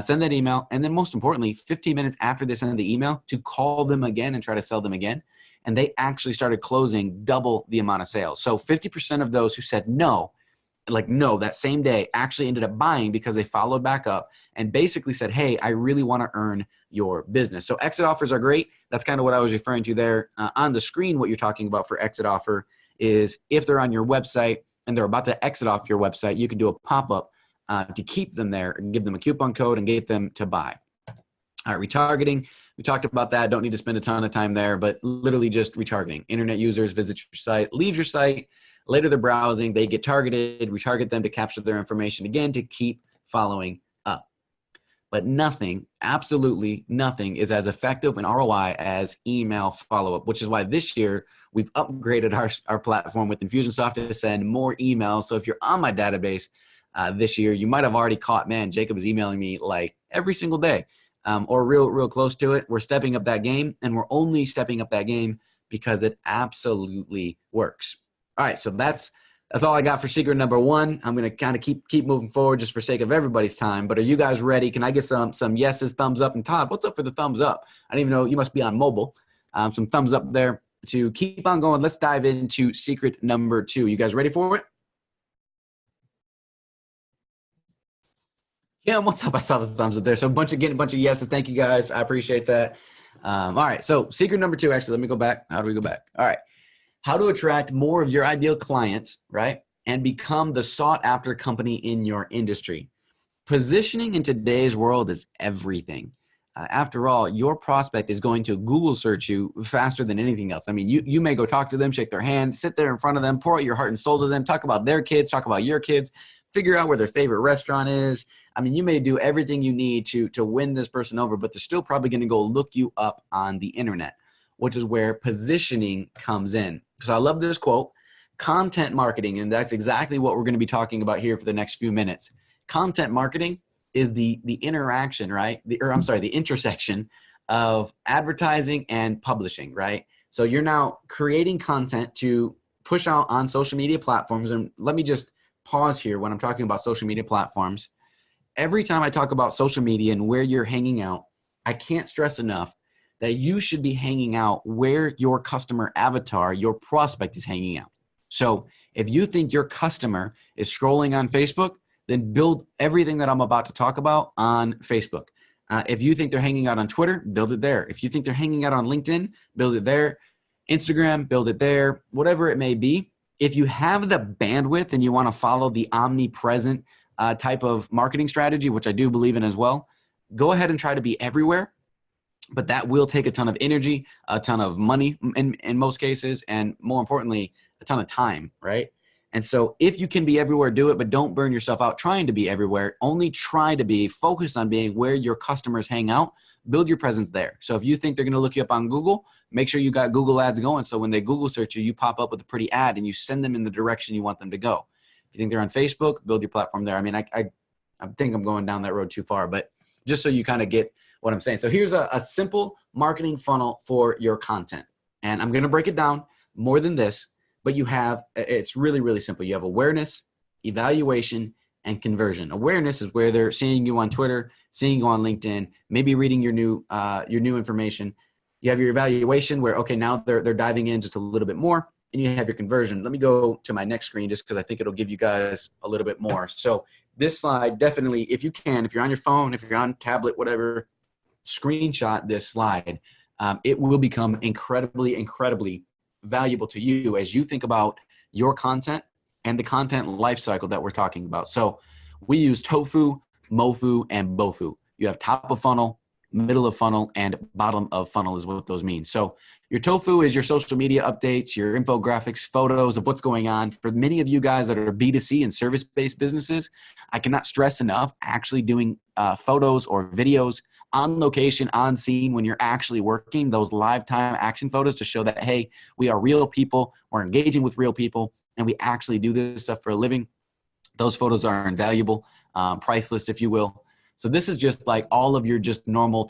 Send that email. And then most importantly, 15 minutes after they send the email, to call them again and try to sell them again. And they actually started closing double the amount of sales. So 50% of those who said no, that same day, actually ended up buying because they followed back up and basically said, hey, I really want to earn your business. So exit offers are great. That's kind of what I was referring to there. On the screen, what you're talking about for exit offer is if they're on your website and they're about to exit off your website, you can do a pop-up to keep them there and give them a coupon code and get them to buy. All right, retargeting. We talked about that. Don't need to spend a ton of time there, but literally just retargeting. Internet users visit your site, leave your site. Later they're browsing, they get targeted, retarget them to capture their information again to keep following up. But nothing, absolutely nothing is as effective in ROI as email follow-up, which is why this year we've upgraded our platform with Infusionsoft to send more emails. So if you're on my database this year, you might have already caught, man, Jacob is emailing me like every single day or real close to it. We're stepping up that game, and we're only stepping up that game because it absolutely works. All right, so that's all I got for secret number 1. I'm going to kind of keep moving forward just for sake of everybody's time. But are you guys ready? Can I get some yeses, thumbs up? And Todd, what's up for the thumbs up? I didn't even know you must be on mobile. Some thumbs up there to keep on going. Let's dive into secret number 2. You guys ready for it? Yeah, what's up? I saw the thumbs up there. So getting a bunch of yeses. Thank you guys. I appreciate that. All right, so secret number 2. Actually, let me go back. How do we go back? All right. How to attract more of your ideal clients, right? And become the sought after company in your industry. Positioning in today's world is everything. After all, your prospect is going to Google search you faster than anything else. I mean, you may go talk to them, shake their hand, sit there in front of them, pour out your heart and soul to them, talk about their kids, talk about your kids, figure out where their favorite restaurant is. I mean, you may do everything you need to win this person over, but they're still probably going to go look you up on the internet, which is where positioning comes in. So I love this quote, content marketing, and that's exactly what we're going to be talking about here for the next few minutes. Content marketing is the interaction, right? The intersection of advertising and publishing, right? So you're now creating content to push out on social media platforms. And let me just pause here when I'm talking about social media platforms. Every time I talk about social media and where you're hanging out, I can't stress enough that you should be hanging out where your customer avatar, your prospect is hanging out. So if you think your customer is scrolling on Facebook, then build everything that I'm about to talk about on Facebook. If you think they're hanging out on Twitter, build it there. If you think they're hanging out on LinkedIn, build it there. Instagram, build it there. Whatever it may be. If you have the bandwidth and you want to follow the omnipresent type of marketing strategy, which I do believe in as well, go ahead and try to be everywhere. But that will take a ton of energy, a ton of money in most cases, and more importantly, a ton of time, right? And so if you can be everywhere, do it, but don't burn yourself out trying to be everywhere. Only try to be focused on being where your customers hang out. Build your presence there. So if you think they're going to look you up on Google, make sure you got Google ads going. So when they Google search you, you pop up with a pretty ad and you send them in the direction you want them to go. If you think they're on Facebook, build your platform there. I mean, I think I'm going down that road too far, but just so you kind of get what I'm saying. So here's a simple marketing funnel for your content. And I'm going to break it down more than this, but it's really, really simple. You have awareness, evaluation, and conversion. Awareness is where they're seeing you on Twitter, seeing you on LinkedIn, maybe reading your new information. You have your evaluation where, okay, now they're diving in just a little bit more, and you have your conversion. Let me go to my next screen just because I think it'll give you guys a little bit more. So this slide, definitely, if you can, if you're on your phone, if you're on tablet, whatever, screenshot this slide. It will become incredibly, incredibly valuable to you as you think about your content and the content lifecycle that we're talking about. So we use tofu, mofu, and bofu. You have top of funnel, middle of funnel, and bottom of funnel is what those mean. So your tofu is your social media updates, your infographics, photos of what's going on. For many of you guys that are B2C and service-based businesses, I cannot stress enough actually doing photos or videos on location, on scene, when you're actually working, those live time action photos to show that, hey, we are real people, we're engaging with real people, and we actually do this stuff for a living. Those photos are invaluable, priceless, if you will. So this is just like all of your just normal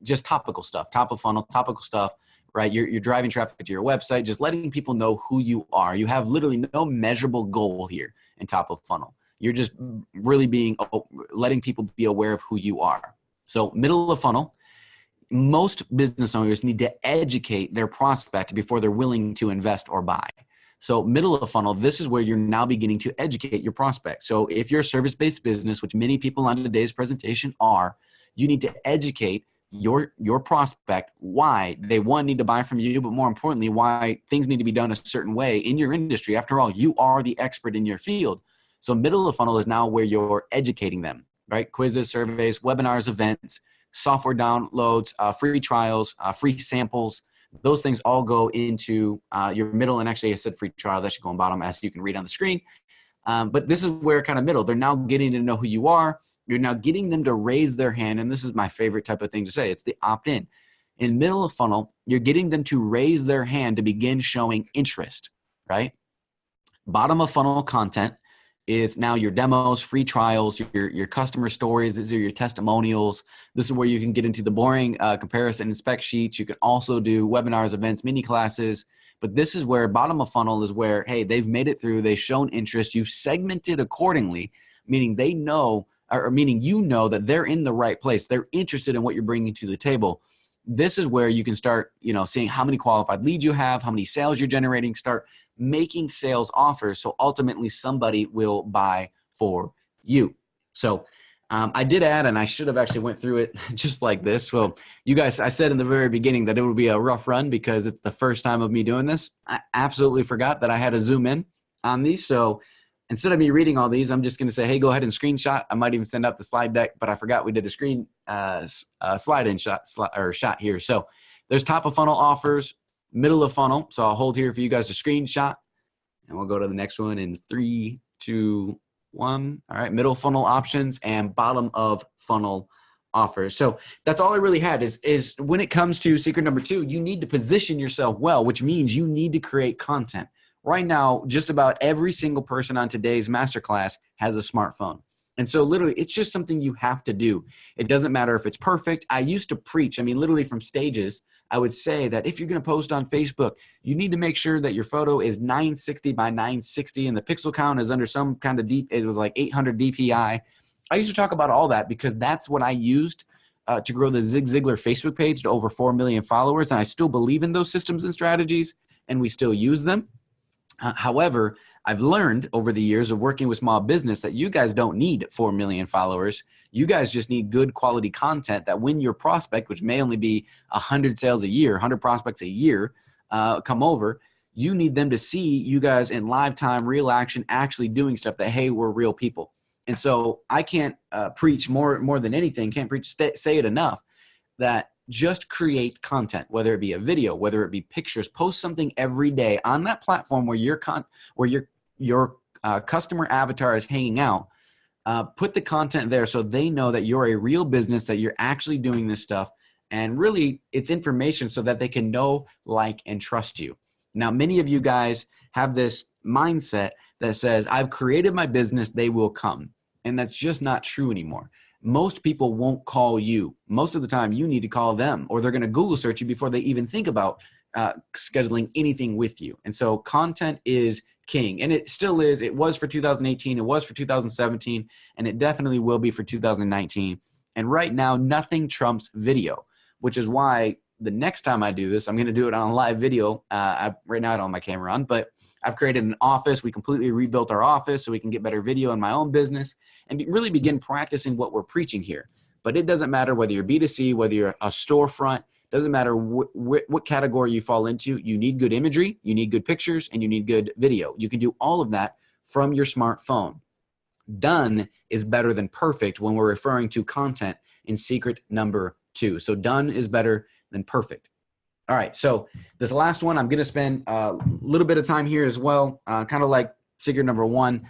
just topical stuff, top of funnel, topical stuff, right? You're driving traffic to your website, just letting people know who you are. You have literally no measurable goal here in top of funnel. You're just really letting people be aware of who you are. So middle of funnel, most business owners need to educate their prospect before they're willing to invest or buy. So middle of funnel, this is where you're now beginning to educate your prospect. So if you're a service-based business, which many people on today's presentation are, you need to educate your prospect why they, one, need to buy from you, but more importantly, why things need to be done a certain way in your industry. After all, you are the expert in your field. So middle of funnel is now where you're educating them. Right? Quizzes, surveys, webinars, events, software downloads, free trials, free samples. Those things all go into your middle. And actually, I said free trial. That should go on bottom, as you can read on the screen. But this is where kind of middle. They're now getting to know who you are. You're now getting them to raise their hand. And this is my favorite type of thing to say. It's the opt-in. In middle of funnel, you're getting them to raise their hand to begin showing interest, right? Bottom of funnel content is now your demos, free trials, your customer stories. These are your testimonials. This is where you can get into the boring comparison and spec sheets. You can also do webinars, events, mini classes. But this is where bottom of funnel is where, hey, they've made it through. They've shown interest. You've segmented accordingly, meaning they know, or meaning you know that they're in the right place. They're interested in what you're bringing to the table. This is where you can start, seeing how many qualified leads you have, how many sales you're generating, start making sales offers. So ultimately somebody will buy for you. So I did add, and I should have actually went through it just like this. Well, you guys, I said in the very beginning that it would be a rough run because it's the first time of me doing this. I absolutely forgot that I had to zoom in on these. So instead of me reading all these, I'm just going to say, hey, go ahead and screenshot. I might even send out the slide deck, but I forgot we did a shot here. So there's top of funnel offers, middle of funnel. So I'll hold here for you guys to screenshot, and we'll go to the next one in 3, 2, 1. All right. Middle funnel options and bottom of funnel offers. So that's all I really had is when it comes to secret number 2, you need to position yourself well, which means you need to create content. Right now, just about every single person on today's masterclass has a smartphone. And so literally, it's just something you have to do. It doesn't matter if it's perfect. I used to preach, literally from stages, I would say that if you're going to post on Facebook, you need to make sure that your photo is 960 by 960 and the pixel count is under some kind of it was like 800 DPI. I used to talk about all that because that's what I used to grow the Ziglar Facebook page to over 4 million followers. And I still believe in those systems and strategies, and we still use them. However, I've learned over the years of working with small business that you guys don't need 4 million followers. You guys just need good quality content that when your prospect, which may only be 100 sales a year, 100 prospects a year, come over, you need them to see you guys in live time, real action, actually doing stuff that, hey, we're real people. And so I can't preach more than anything, can't preach, say it enough, that just create content, whether it be a video, whether it be pictures, post something every day on that platform where your customer avatar is hanging out. Put the content there so they know that you're a real business, that you're actually doing this stuff, and really it's information so that they can know, like, and trust you. Now, many of you guys have this mindset that says, I've created my business, they will come. And that's just not true anymore. Most people won't call you. Most of the time you need to call them, or they're going to Google search you before they even think about scheduling anything with you. And so content is king, and it still is. It was for 2018. It was for 2017, and it definitely will be for 2019. And right now, nothing trumps video, which is why the next time I do this, I'm going to do it on a live video. Right now I don't have my camera on, but I've created an office. We completely rebuilt our office so we can get better video in my own business and really begin practicing what we're preaching here. But it doesn't matter whether you're B2C, whether you're a storefront, doesn't matter what category you fall into. You need good imagery, you need good pictures, and you need good video. You can do all of that from your smartphone. Done is better than perfect when we're referring to content in secret number 2. So done is better than perfect. All right, so this last one, I'm going to spend a little bit of time here as well, kind of like secret number 1,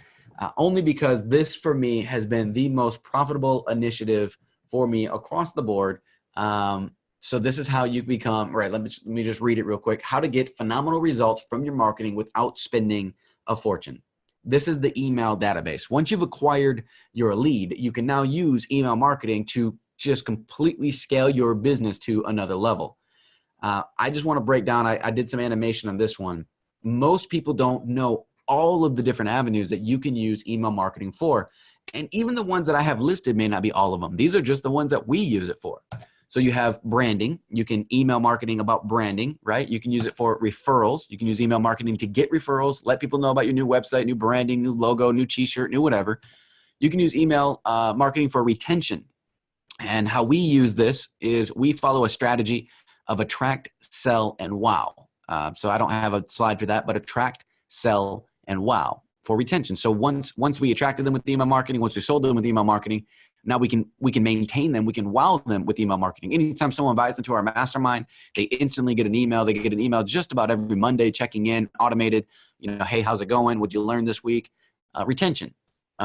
only because this for me has been the most profitable initiative for me across the board. So this is how you become, right, let me just read it real quick. How to get phenomenal results from your marketing without spending a fortune. This is the email database. Once you've acquired your lead, you can now use email marketing to just completely scale your business to another level. I just want to break down, I did some animation on this one. Most people don't know all of the different avenues that you can use email marketing for. And even the ones that I have listed may not be all of them. These are just the ones that we use it for. So you have branding. You can email marketing about branding, right? You can use it for referrals. You can use email marketing to get referrals, let people know about your new website, new branding, new logo, new t-shirt, new whatever. You can use email marketing for retention. And how we use this is we follow a strategy of attract, sell, and wow. So I don't have a slide for that, but attract, sell, and wow for retention. So once we attracted them with email marketing, once we sold them with email marketing, now we can maintain them. We can wow them with email marketing. Anytime someone buys into our mastermind, they instantly get an email. They get an email just about every Monday, checking in, automated. Hey, how's it going? What'd you learn this week? Retention.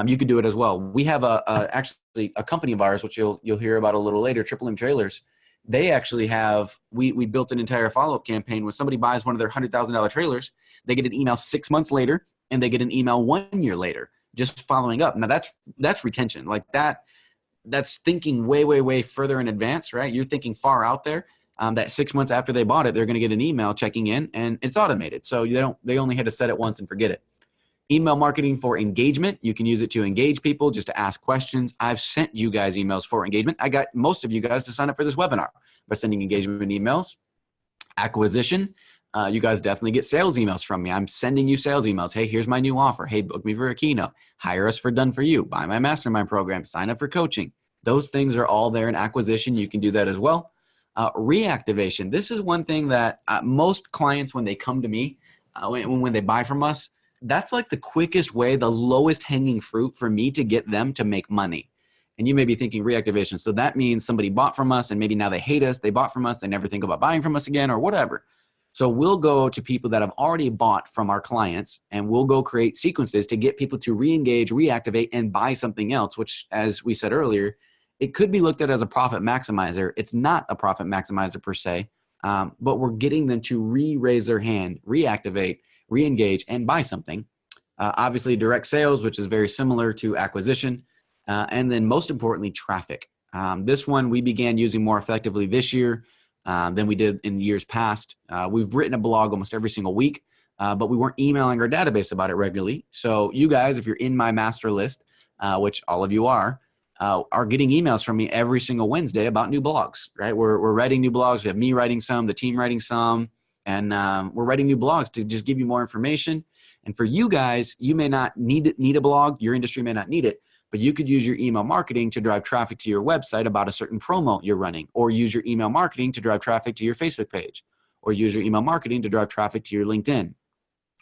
You can do it as well. We have actually a company of ours, which you'll hear about a little later, Triple M Trailers. They actually have, we built an entire follow-up campaign. When somebody buys one of their $100,000 trailers, they get an email 6 months later, and they get an email 1 year later, just following up. Now that's retention. Like that's thinking way, way, way further in advance, right? You're thinking far out there. That 6 months after they bought it, they're going to get an email checking in, and it's automated. So they only had to set it once and forget it. Email marketing for engagement. You can use it to engage people, just to ask questions. I've sent you guys emails for engagement. I got most of you guys to sign up for this webinar by sending engagement emails. Acquisition. You guys definitely get sales emails from me. I'm sending you sales emails. Hey, here's my new offer. Hey, book me for a keynote. Hire us for Done For You. Buy my mastermind program. Sign up for coaching. Those things are all there in acquisition. You can do that as well. Reactivation. This is one thing that most clients, when they come to me, when they buy from us, that's like the quickest way, the lowest hanging fruit for me to get them to make money. And you may be thinking reactivation. So that means somebody bought from us and maybe now they hate us. They bought from us. They never think about buying from us again or whatever. So we'll go to people that have already bought from our clients, and we'll go create sequences to get people to re-engage, reactivate, and buy something else, which, as we said earlier, it could be looked at as a profit maximizer. It's not a profit maximizer per se, but we're getting them to raise their hand, reactivate, re-engage, and buy something. Obviously, direct sales, which is very similar to acquisition. And then most importantly, traffic. This one we began using more effectively this year than we did in years past. We've written a blog almost every single week, but we weren't emailing our database about it regularly. So you guys, if you're in my master list, which all of you are getting emails from me every single Wednesday about new blogs, right? We're writing new blogs. We have me writing some, the team writing some, And we're writing new blogs to just give you more information. And for you guys, you may not need a blog. Your industry may not need it, but you could use your email marketing to drive traffic to your website about a certain promo you're running, or use your email marketing to drive traffic to your Facebook page, or use your email marketing to drive traffic to your LinkedIn,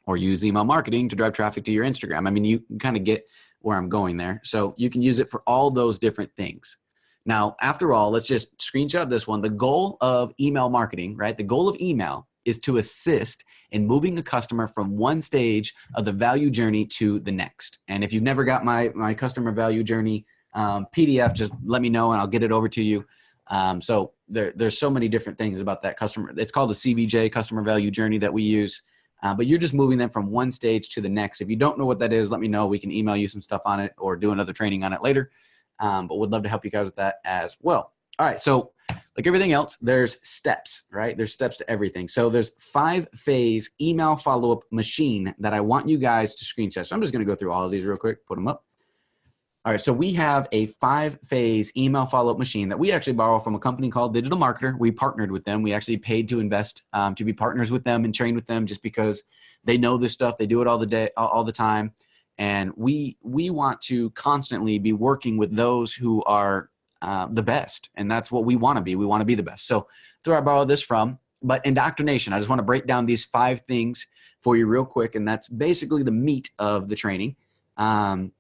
or use email marketing to drive traffic to your Instagram. I mean, you kind of get where I'm going there. So you can use it for all those different things. Now, after all, let's just screenshot this one. The goal of email marketing, right? The goal of email is to assist in moving a customer from one stage of the value journey to the next. And if you've never got my customer value journey PDF, just let me know and I'll get it over to you. So there's so many different things about that customer. It's called the CVJ, customer value journey, that we use. But you're just moving them from one stage to the next. If you don't know what that is, let me know. We can email you some stuff on it or do another training on it later. But we'd love to help you guys with that as well. All right. So like everything else, there's steps, right? There's steps to everything. So there's 5-phase email follow-up machine that I want you guys to screenshot. So I'm just going to go through all of these real quick, put them up. All right. So we have a 5-phase email follow-up machine that we actually borrow from a company called Digital Marketer. We partnered with them. We actually paid to invest, to be partners with them and train with them just because they know this stuff. They do it all the time. And we want to constantly be working with those who are the best. And that's what we want to be. We want to be the best. So that's where I borrowed this from. But indoctrination, I just want to break down these 5 things for you real quick. And that's basically the meat of the training. And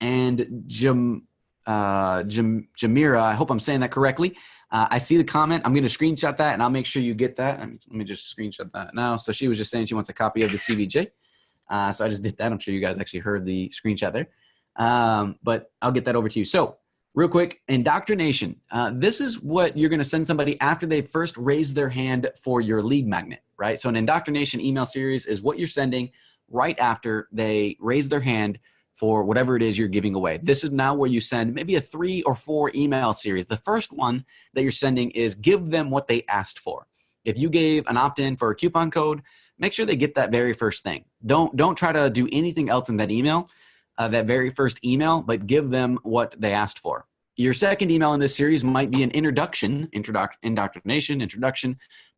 Jamira, I hope I'm saying that correctly. I see the comment. I'm going to screenshot that and I'll make sure you get that. Let me just screenshot that now. So she was just saying she wants a copy of the CVJ. So I just did that. I'm sure you guys actually heard the screenshot there. But I'll get that over to you. So real quick, indoctrination. This is what you're going to send somebody after they first raise their hand for your lead magnet, right? So an indoctrination email series is what you're sending right after they raise their hand for whatever it is you're giving away. This is now where you send maybe a 3 or 4 email series. The first one that you're sending is give them what they asked for. If you gave an opt-in for a coupon code, make sure they get that very first thing. Don't try to do anything else in that email, that very first email, but give them what they asked for. Your second email in this series might be an indoctrination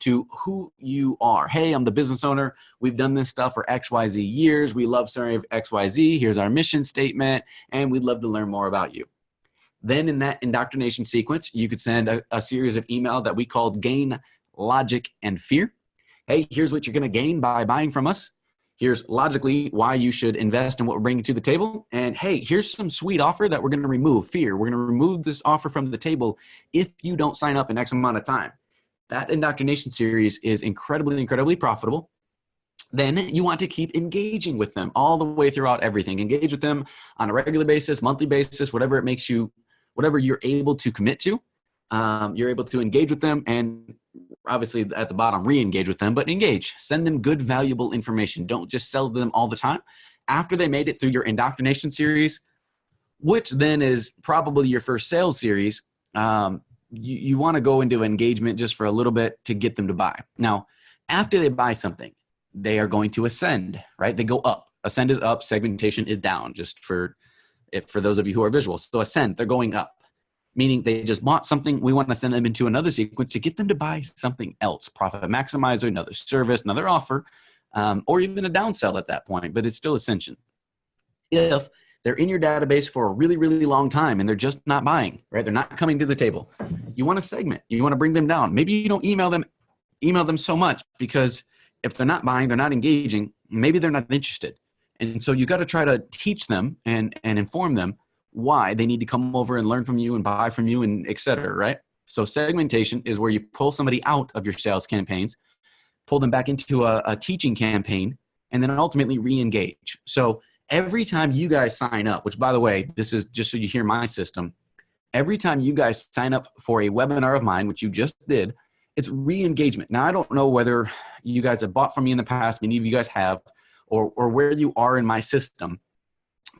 to who you are. Hey, I'm the business owner. We've done this stuff for XYZ years. We love serving XYZ. Here's our mission statement, and we'd love to learn more about you. Then in that indoctrination sequence, you could send a series of email that we called Gain, Logic, and Fear. Hey, here's what you're going to gain by buying from us. Here's logically why you should invest in what we're bringing to the table. And hey, here's some sweet offer that we're going to remove. Fear. We're going to remove this offer from the table if you don't sign up in X amount of time. That indoctrination series is incredibly, incredibly profitable. Then you want to keep engaging with them all the way throughout everything. Engage with them on a regular basis, monthly basis, whatever it makes you, whatever you're able to commit to. You're able to engage with them and obviously at the bottom, re-engage with them, but engage. Send them good, valuable information. Don't just sell them all the time. After they made it through your indoctrination series, which then is probably your first sales series, you want to go into engagement just for a little bit to get them to buy. Now, after they buy something, they are going to ascend, right? They go up. Ascend is up. Segmentation is down, just for those of you who are visual. So ascend, they're going up. Meaning they just bought something, we want to send them into another sequence to get them to buy something else, profit maximizer, another service, another offer, or even a downsell at that point, but it's still ascension. If they're in your database for a really, really long time and they're just not buying, right? They're not coming to the table. You want to segment, you want to bring them down. Maybe you don't email them so much because if they're not buying, they're not engaging, maybe they're not interested. And so you got to try to teach them and inform them why they need to come over and learn from you and buy from you and et cetera, right? So segmentation is where you pull somebody out of your sales campaigns, pull them back into a teaching campaign, and then ultimately re-engage. So every time you guys sign up, which by the way, this is just so you hear my system, every time you guys sign up for a webinar of mine, which you just did, it's re-engagement. Now, I don't know whether you guys have bought from me in the past, many of you guys have, or where you are in my system,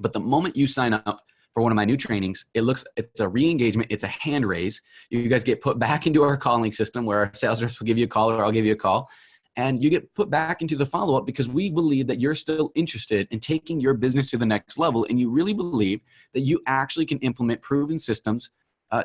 but the moment you sign up for one of my new trainings, it's a re-engagement, it's a hand raise. You guys get put back into our calling system where our sales reps will give you a call or I'll give you a call. And you get put back into the follow-up because we believe that you're still interested in taking your business to the next level. And you really believe that you actually can implement proven systems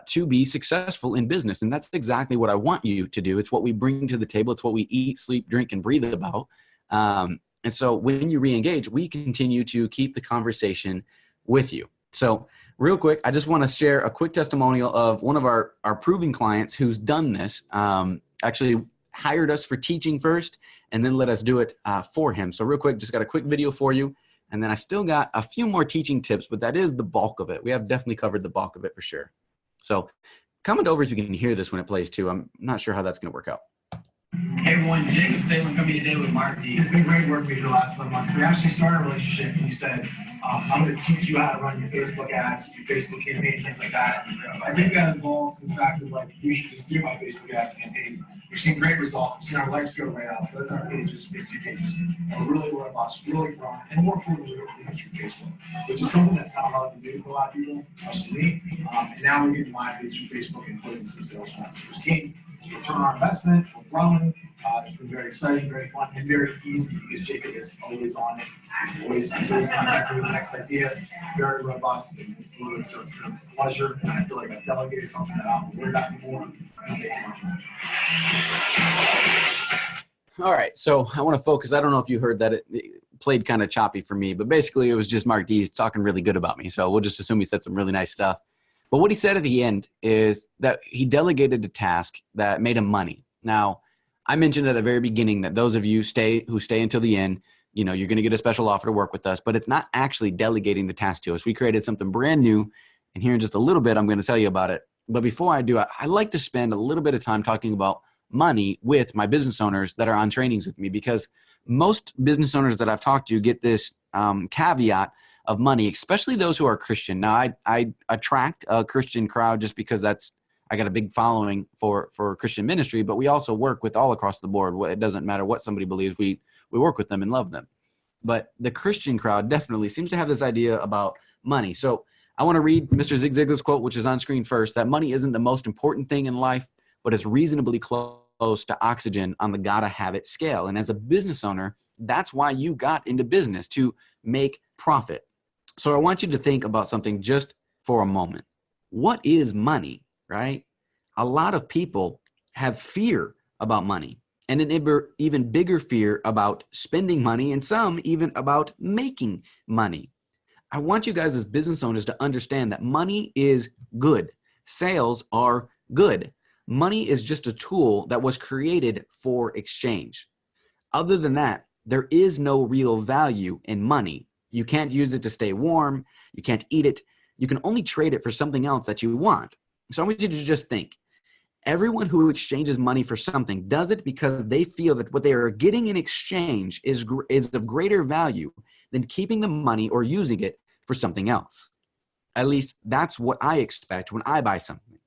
to be successful in business. And that's exactly what I want you to do. It's what we bring to the table. It's what we eat, sleep, drink, and breathe about. And so when you re-engage, we continue to keep the conversation with you. So real quick, I just want to share a quick testimonial of one of our proven clients who's done this, actually hired us for teaching first and then let us do it for him. So real quick, just got a quick video for you. And then I still got a few more teaching tips, but that is the bulk of it. We have definitely covered the bulk of it for sure. So comment over if you can hear this when it plays too. I'm not sure how that's going to work out. Hey everyone, Jacob Salem coming today with Mark D. It's been great working with you the last 12 months. We actually started a relationship and you said, I'm going to teach you how to run your Facebook ads, your Facebook campaigns, things like that. I think that involves the fact that you should just do my Facebook ads campaign. We've seen great results. We've seen our likes go right up. Both our pages, big two pages, are really robust, really growing, and more importantly, we're leads through Facebook, which is something that's kind of hard to do for a lot of people, especially me. And now we're getting live leads through Facebook and closing some sales calls. We've seen some return on our investment. We're growing. It's been very exciting, very fun, and very easy because Jacob is always on it. He's always contacting with the next idea. Very robust and fluid, so it's been a pleasure. And I feel like I've delegated something that I don't have to worry about anymore. All right, so I want to focus. I don't know if you heard that it played kind of choppy for me, but basically it was just Mark D's talking really good about me. So we'll just assume he said some really nice stuff. But what he said at the end is that he delegated a task that made him money. Now, I mentioned at the very beginning that those of you who stay until the end, you're going to get a special offer to work with us, but it's not actually delegating the task to us. We created something brand new, and here in just a little bit, I'm going to tell you about it. But before I do, I like to spend a little bit of time talking about money with my business owners that are on trainings with me, because most business owners that I've talked to get this caveat of money, especially those who are Christian. Now, I attract a Christian crowd just because I got a big following for Christian ministry, but we also work with all across the board. It doesn't matter what somebody believes. We work with them and love them. But the Christian crowd definitely seems to have this idea about money. So I want to read Mr. Zig Ziglar's quote, which is on screen first, that money isn't the most important thing in life, but it's reasonably close to oxygen on the gotta have it scale. And as a business owner, that's why you got into business, to make profit. So I want you to think about something just for a moment. What is money, right? A lot of people have fear about money, and an even bigger fear about spending money, and some even about making money. I want you guys as business owners to understand that money is good. Sales are good. Money is just a tool that was created for exchange. Other than that, there is no real value in money. You can't use it to stay warm. You can't eat it. You can only trade it for something else that you want. So I want you to just think. Everyone who exchanges money for something does it because they feel that what they are getting in exchange is of greater value than keeping the money or using it for something else. At least that's what I expect when I buy something.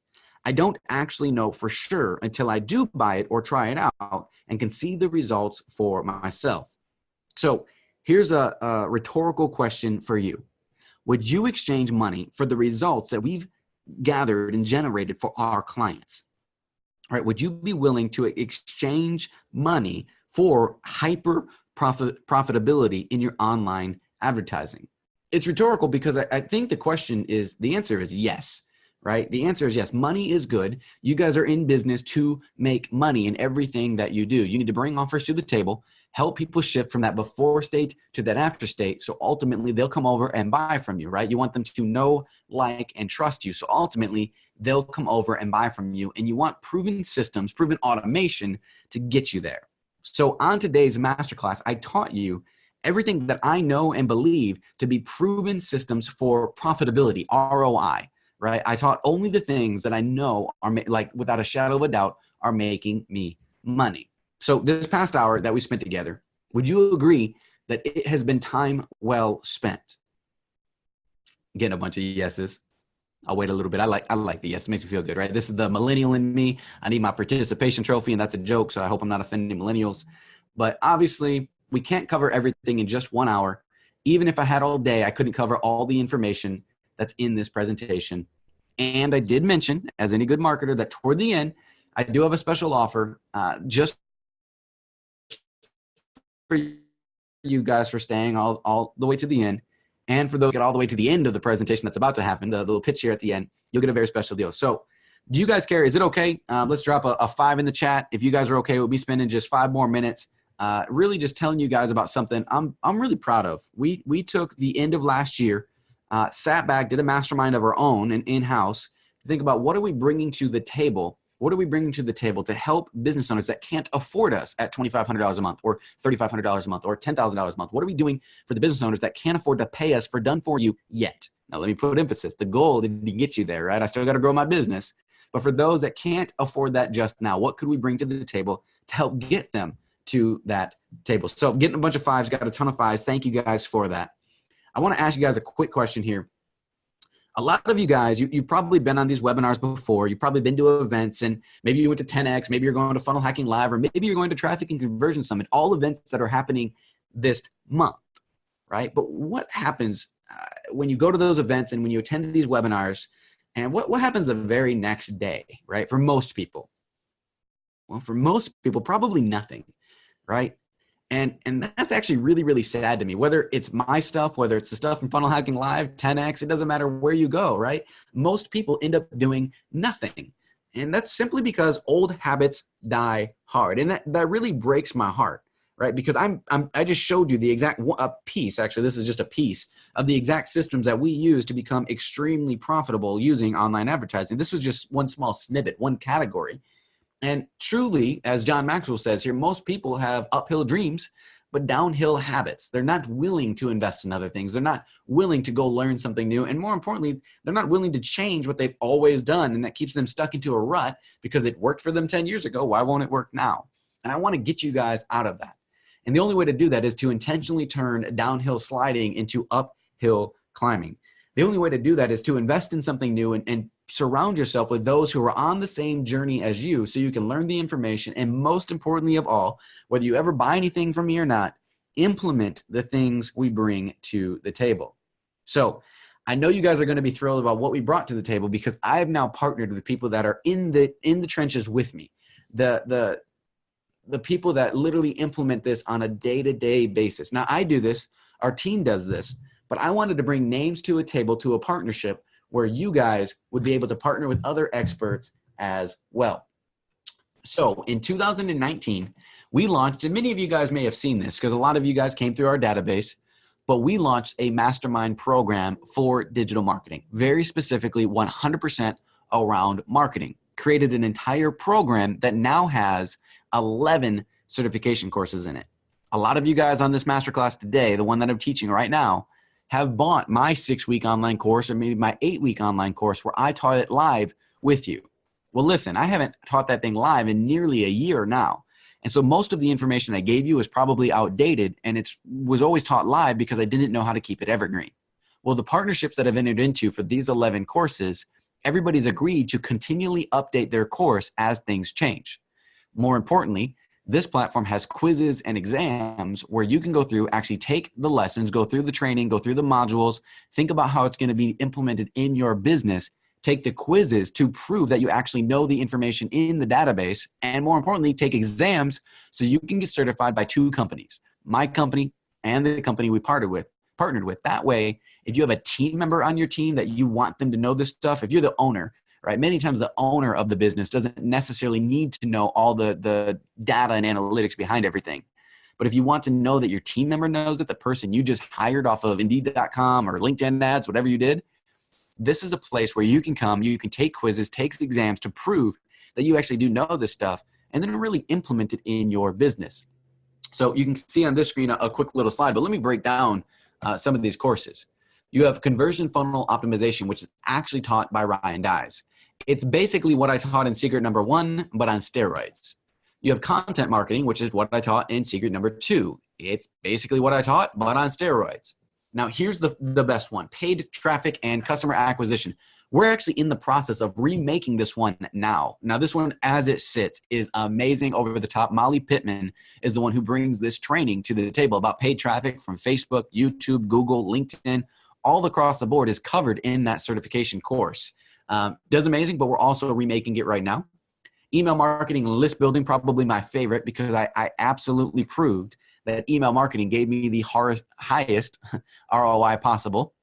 I don't actually know for sure until I do buy it or try it out and can see the results for myself. So here's a rhetorical question for you. Would you exchange money for the results that we've gathered and generated for our clients? All right, would you be willing to exchange money for hyper profitability in your online advertising? It's rhetorical because I think the answer is yes, right? The answer is yes. Money is good. You guys are in business to make money in everything that you do. You need to bring offers to the table, help people shift from that before state to that after state. So ultimately they'll come over and buy from you, right? You want them to know, like, and trust you. So ultimately they'll come over and buy from you. And you want proven systems, proven automation to get you there. So on today's masterclass, I taught you everything that I know and believe to be proven systems for profitability, ROI, right? I taught only the things that I know are without a shadow of a doubt are making me money. So this past hour that we spent together, would you agree that it has been time well spent? Getting a bunch of yeses. I'll wait a little bit. I like the yes. It makes me feel good, right? This is the millennial in me. I need my participation trophy, and that's a joke, so I hope I'm not offending millennials. But obviously, we can't cover everything in just 1 hour. Even if I had all day, I couldn't cover all the information that's in this presentation. And I did mention, as any good marketer, that toward the end, I do have a special offer just for you guys for staying all the way to the end. And for those who get all the way to the end of the presentation that's about to happen, the little pitch here at the end, you'll get a very special deal. So do you guys care? Is it okay? Let's drop a 5 in the chat. If you guys are okay with me spending just 5 more minutes, really just telling you guys about something I'm really proud of. We took the end of last year, sat back, did a mastermind of our own and in-house, think about what are we bringing to the table. What are we bringing to the table to help business owners that can't afford us at $2,500 a month or $3,500 a month or $10,000 a month? What are we doing for the business owners that can't afford to pay us for done for you yet? Now, let me put emphasis. The goal didn't get you there, right? I still got to grow my business. But for those that can't afford that just now, what could we bring to the table to help get them to that table? So getting a bunch of 5s, got a ton of 5s. Thank you guys for that. I want to ask you guys a quick question here. A lot of you guys, you've probably been on these webinars before. You've probably been to events, and maybe you went to 10X, maybe you're going to Funnel Hacking Live, or maybe you're going to Traffic and Conversion Summit, all events that are happening this month, right? But what happens when you go to those events and when you attend these webinars, and what happens the very next day, right? For most people. Well, for most people, probably nothing, right? And that's actually really, really sad to me. Whether it's my stuff, whether it's the stuff from Funnel Hacking Live, 10X, it doesn't matter where you go, right? Most people end up doing nothing. And that's simply because old habits die hard. And that really breaks my heart, right? Because I just showed you the exact piece. Actually, this is just a piece of the exact systems that we use to become extremely profitable using online advertising. This was just one small snippet, one category. And truly, as John Maxwell says here, most people have uphill dreams, but downhill habits. They're not willing to invest in other things. They're not willing to go learn something new. And more importantly, they're not willing to change what they've always done. And that keeps them stuck into a rut because it worked for them 10 years ago. Why won't it work now? And I want to get you guys out of that. And the only way to do that is to intentionally turn downhill sliding into uphill climbing. The only way to do that is to invest in something new and surround yourself with those who are on the same journey as you so you can learn the information. And most importantly of all, whether you ever buy anything from me or not, implement the things we bring to the table. So I know you guys are going to be thrilled about what we brought to the table because I have now partnered with people that are in the trenches with me. The people that literally implement this on a day-to-day basis. Now I do this, our team does this, but I wanted to bring names to a table, to a partnership where you guys would be able to partner with other experts as well. So in 2019, we launched, and many of you guys may have seen this because a lot of you guys came through our database, but we launched a mastermind program for digital marketing, very specifically 100% around marketing. Created an entire program that now has 11 certification courses in it. A lot of you guys on this masterclass today, the one that I'm teaching right now, have bought my 6-week online course or maybe my 8-week online course where I taught it live with you. Well, listen, I haven't taught that thing live in nearly a year now. And so most of the information I gave you is probably outdated and it was always taught live because I didn't know how to keep it evergreen. Well, the partnerships that I've entered into for these 11 courses, everybody's agreed to continually update their course as things change. More importantly, this platform has quizzes and exams where you can go through, actually take the lessons, go through the training, go through the modules, think about how it's going to be implemented in your business, take the quizzes to prove that you actually know the information in the database, and more importantly, take exams so you can get certified by 2 companies, my company and the company we partnered with. That way, if you have a team member on your team that you want them to know this stuff, if you're the owner, right? Many times the owner of the business doesn't necessarily need to know all the data and analytics behind everything. But if you want to know that your team member knows it, the person you just hired off of Indeed.com or LinkedIn ads, whatever you did, this is a place where you can come, you can take quizzes, take exams to prove that you actually do know this stuff and then really implement it in your business. So you can see on this screen a quick little slide, but let me break down some of these courses. You have conversion funnel optimization, which is actually taught by Ryan Dyes. It's basically what I taught in secret number 1, but on steroids. You have content marketing, which is what I taught in secret number 2. It's basically what I taught, but on steroids. Now here's the best one, paid traffic and customer acquisition. We're actually in the process of remaking this one now. Now this one as it sits is amazing, over the top. Molly Pittman is the one who brings this training to the table about paid traffic from Facebook, YouTube, Google, LinkedIn, all across the board is covered in that certification course. Does amazing, but we're also remaking it right now. Email marketing and list building, probably my favorite, because I absolutely proved that email marketing gave me the highest ROI possible.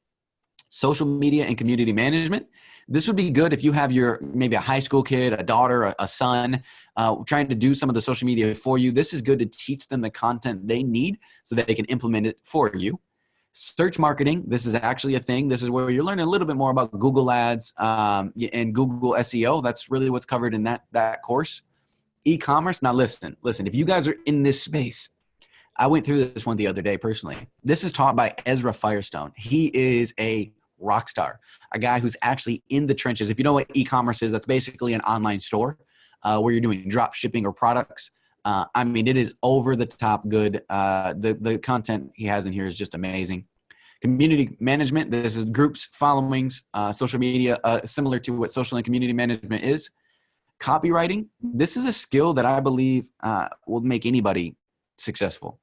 Social media and community management. This would be good if you have maybe a high school kid, a daughter, a son, trying to do some of the social media for you. This is good to teach them the content they need so that they can implement it for you. Search marketing. This is actually a thing. This is where you're learning a little bit more about Google Ads and Google SEO. That's really what's covered in that course. E-commerce. Now listen, if you guys are in this space, I went through this one the other day personally. This is taught by Ezra Firestone. He is a rock star, a guy who's actually in the trenches. If you know what e-commerce is, that's basically an online store where you're doing drop shipping or products. I mean, it is over the top good. The content he has in here is just amazing. Community management. This is groups, followings, social media, similar to what social and community management is. Copywriting. This is a skill that I believe will make anybody successful.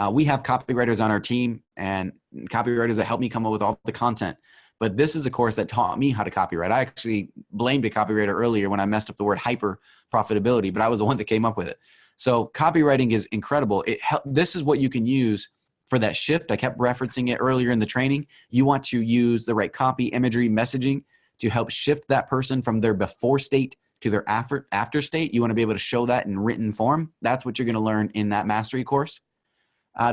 We have copywriters on our team and copywriters that help me come up with all the content. But this is a course that taught me how to copyright. I actually blamed a copywriter earlier when I messed up the word hyper profitability, but I was the one that came up with it. So copywriting is incredible. This is what you can use for that shift. I kept referencing it earlier in the training. You want to use the right copy, imagery, messaging to help shift that person from their before state to their after state. You want to be able to show that in written form. That's what you're going to learn in that mastery course.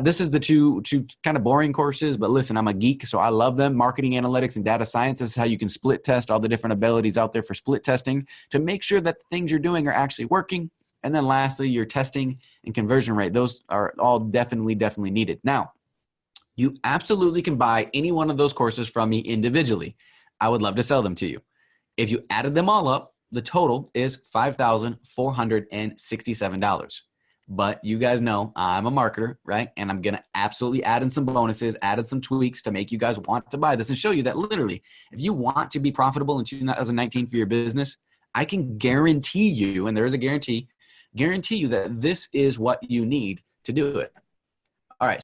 This is the two kind of boring courses, but listen, I'm a geek, so I love them. Marketing analytics and data science. This is how you can split test all the different abilities out there for split testing to make sure that the things you're doing are actually working. And then lastly, your testing and conversion rate. Those are all definitely needed. Now, you absolutely can buy any one of those courses from me individually. I would love to sell them to you. If you added them all up, the total is $5,467. But you guys know I'm a marketer, right? And I'm going to absolutely add in some bonuses, add in some tweaks to make you guys want to buy this and show you that literally, if you want to be profitable in 2019 for your business, I can guarantee you, and there is a guarantee you that this is what you need to do it. All right.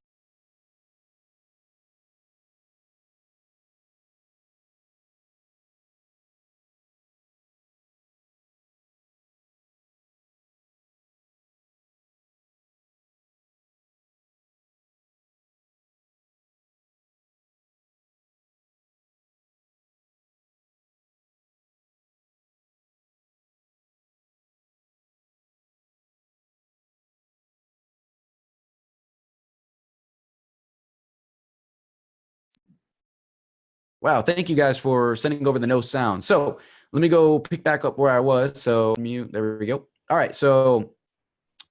Wow, thank you guys for sending over the no sound. So let me go pick back up where I was. So mute, there we go. All right, so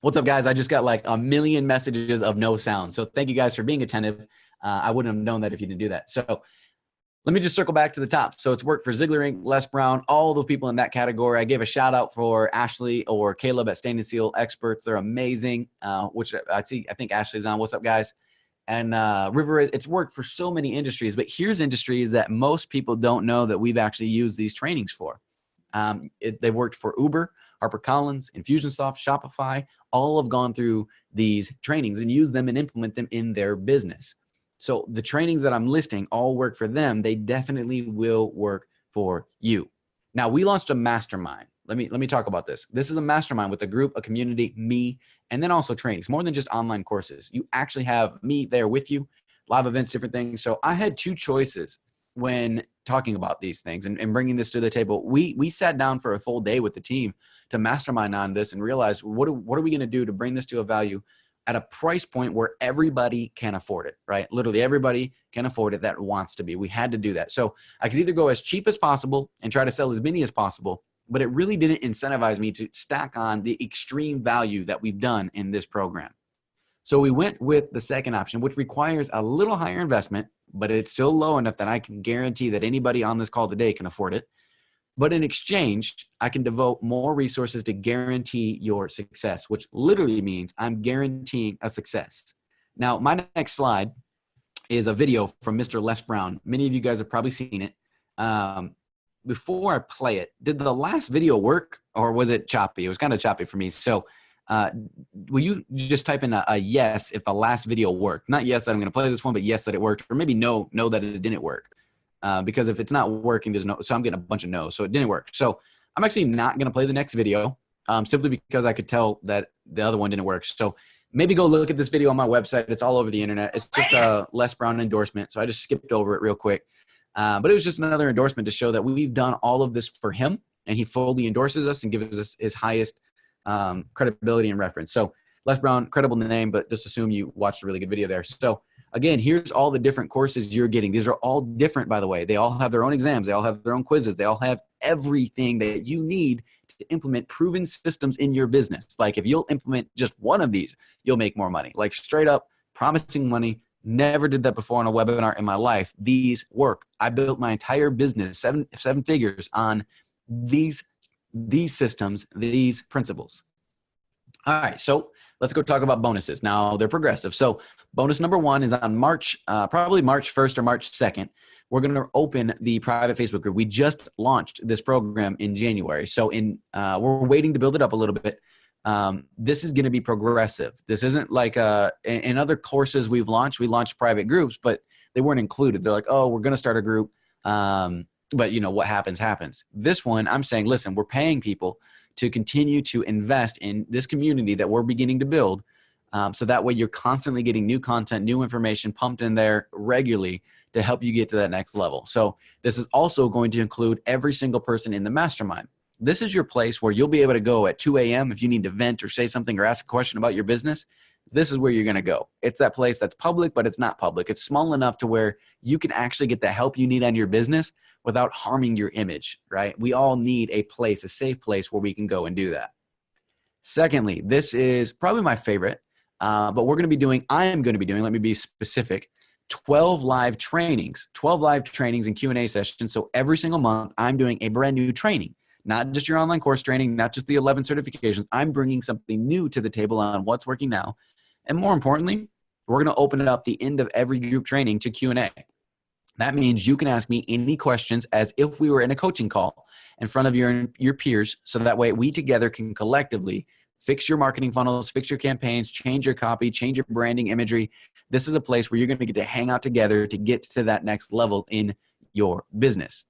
what's up, guys? I just got like a million messages of no sound. So thank you guys for being attentive. I wouldn't have known that if you didn't do that. So let me just circle back to the top. So it's worked for Ziglar Inc., Les Brown, all the people in that category. I gave a shout out for Ashley or Caleb at Standing Seal Experts. They're amazing, which I think Ashley's on. What's up, guys? And River, it's worked for so many industries, but here's industries that most people don't know that we've actually used these trainings for. They've worked for Uber, HarperCollins, Infusionsoft, Shopify, all have gone through these trainings and used them and implement them in their business. So the trainings that I'm listing all work for them. They definitely will work for you. Now, we launched a mastermind. Let me talk about this. This is a mastermind with a group, a community, me, and then also trainings, more than just online courses. You actually have me there with you, live events, different things. So I had two choices when talking about these things and bringing this to the table. We sat down for a full day with the team to mastermind on this and realize what are we going to do to bring this to a value at a price point where everybody can afford it, right? Literally everybody can afford it that wants to be. We had to do that. So I could either go as cheap as possible and try to sell as many as possible, but it really didn't incentivize me to stack on the extreme value that we've done in this program. So we went with the second option, which requires a little higher investment, but it's still low enough that I can guarantee that anybody on this call today can afford it. But in exchange, I can devote more resources to guarantee your success, which literally means I'm guaranteeing a success. Now, my next slide is a video from Mr. Les Brown. Many of you guys have probably seen it. Before I play it, did the last video work or was it choppy? It was kind of choppy for me. So will you just type in a yes if the last video worked? Not yes that I'm going to play this one, but yes that it worked, or maybe no that it didn't work. Because if it's not working, there's no, so I'm getting a bunch of no's. So it didn't work. So I'm actually not going to play the next video. simply because I could tell that the other one didn't work. So maybe go look at this video on my website. It's all over the internet. It's just a Les Brown endorsement. So I just skipped over it real quick. But it was just another endorsement to show that we've done all of this for him, and he fully endorses us and gives us his highest credibility and reference. So Les Brown, credible name, but just assume you watched a really good video there. So again, here's all the different courses you're getting. These are all different, by the way. They all have their own exams. They all have their own quizzes. They all have everything that you need to implement proven systems in your business. Like if you'll implement just one of these, you'll make more money. Like straight up promising money. Never did that before on a webinar in my life. These work. I built my entire business, seven figures on these systems, these principles. All right, so let's go talk about bonuses. Now they're progressive. So bonus number 1 is on March, probably March 1st or March 2nd. We're going to open the private Facebook group. We just launched this program in January. So we're waiting to build it up a little bit. This is going to be progressive. This isn't like in other courses we launched private groups, but they weren't included. They're like, oh, we're going to start a group. But you know, what happens. This one, I'm saying, listen, we're paying people to continue to invest in this community that we're beginning to build. So that way you're constantly getting new content, new information pumped in there regularly to help you get to that next level. So this is also going to include every single person in the mastermind. This is your place where you'll be able to go at 2 a.m. if you need to vent or say something or ask a question about your business. This is where you're going to go. It's that place that's public, but it's not public. It's small enough to where you can actually get the help you need on your business without harming your image, right? We all need a place, a safe place where we can go and do that. Secondly, this is probably my favorite, but I am going to be doing, let me be specific, 12 live trainings and Q&A sessions. So every single month I'm doing a brand new training, not just your online course training, not just the 11 certifications. I'm bringing something new to the table on what's working now. And more importantly, we're going to open it up the end of every group training to Q&A. That means you can ask me any questions as if we were in a coaching call in front of your peers. So that way we together can collectively fix your marketing funnels, fix your campaigns, change your copy, change your branding imagery. This is a place where you're going to get to hang out together to get to that next level in your business.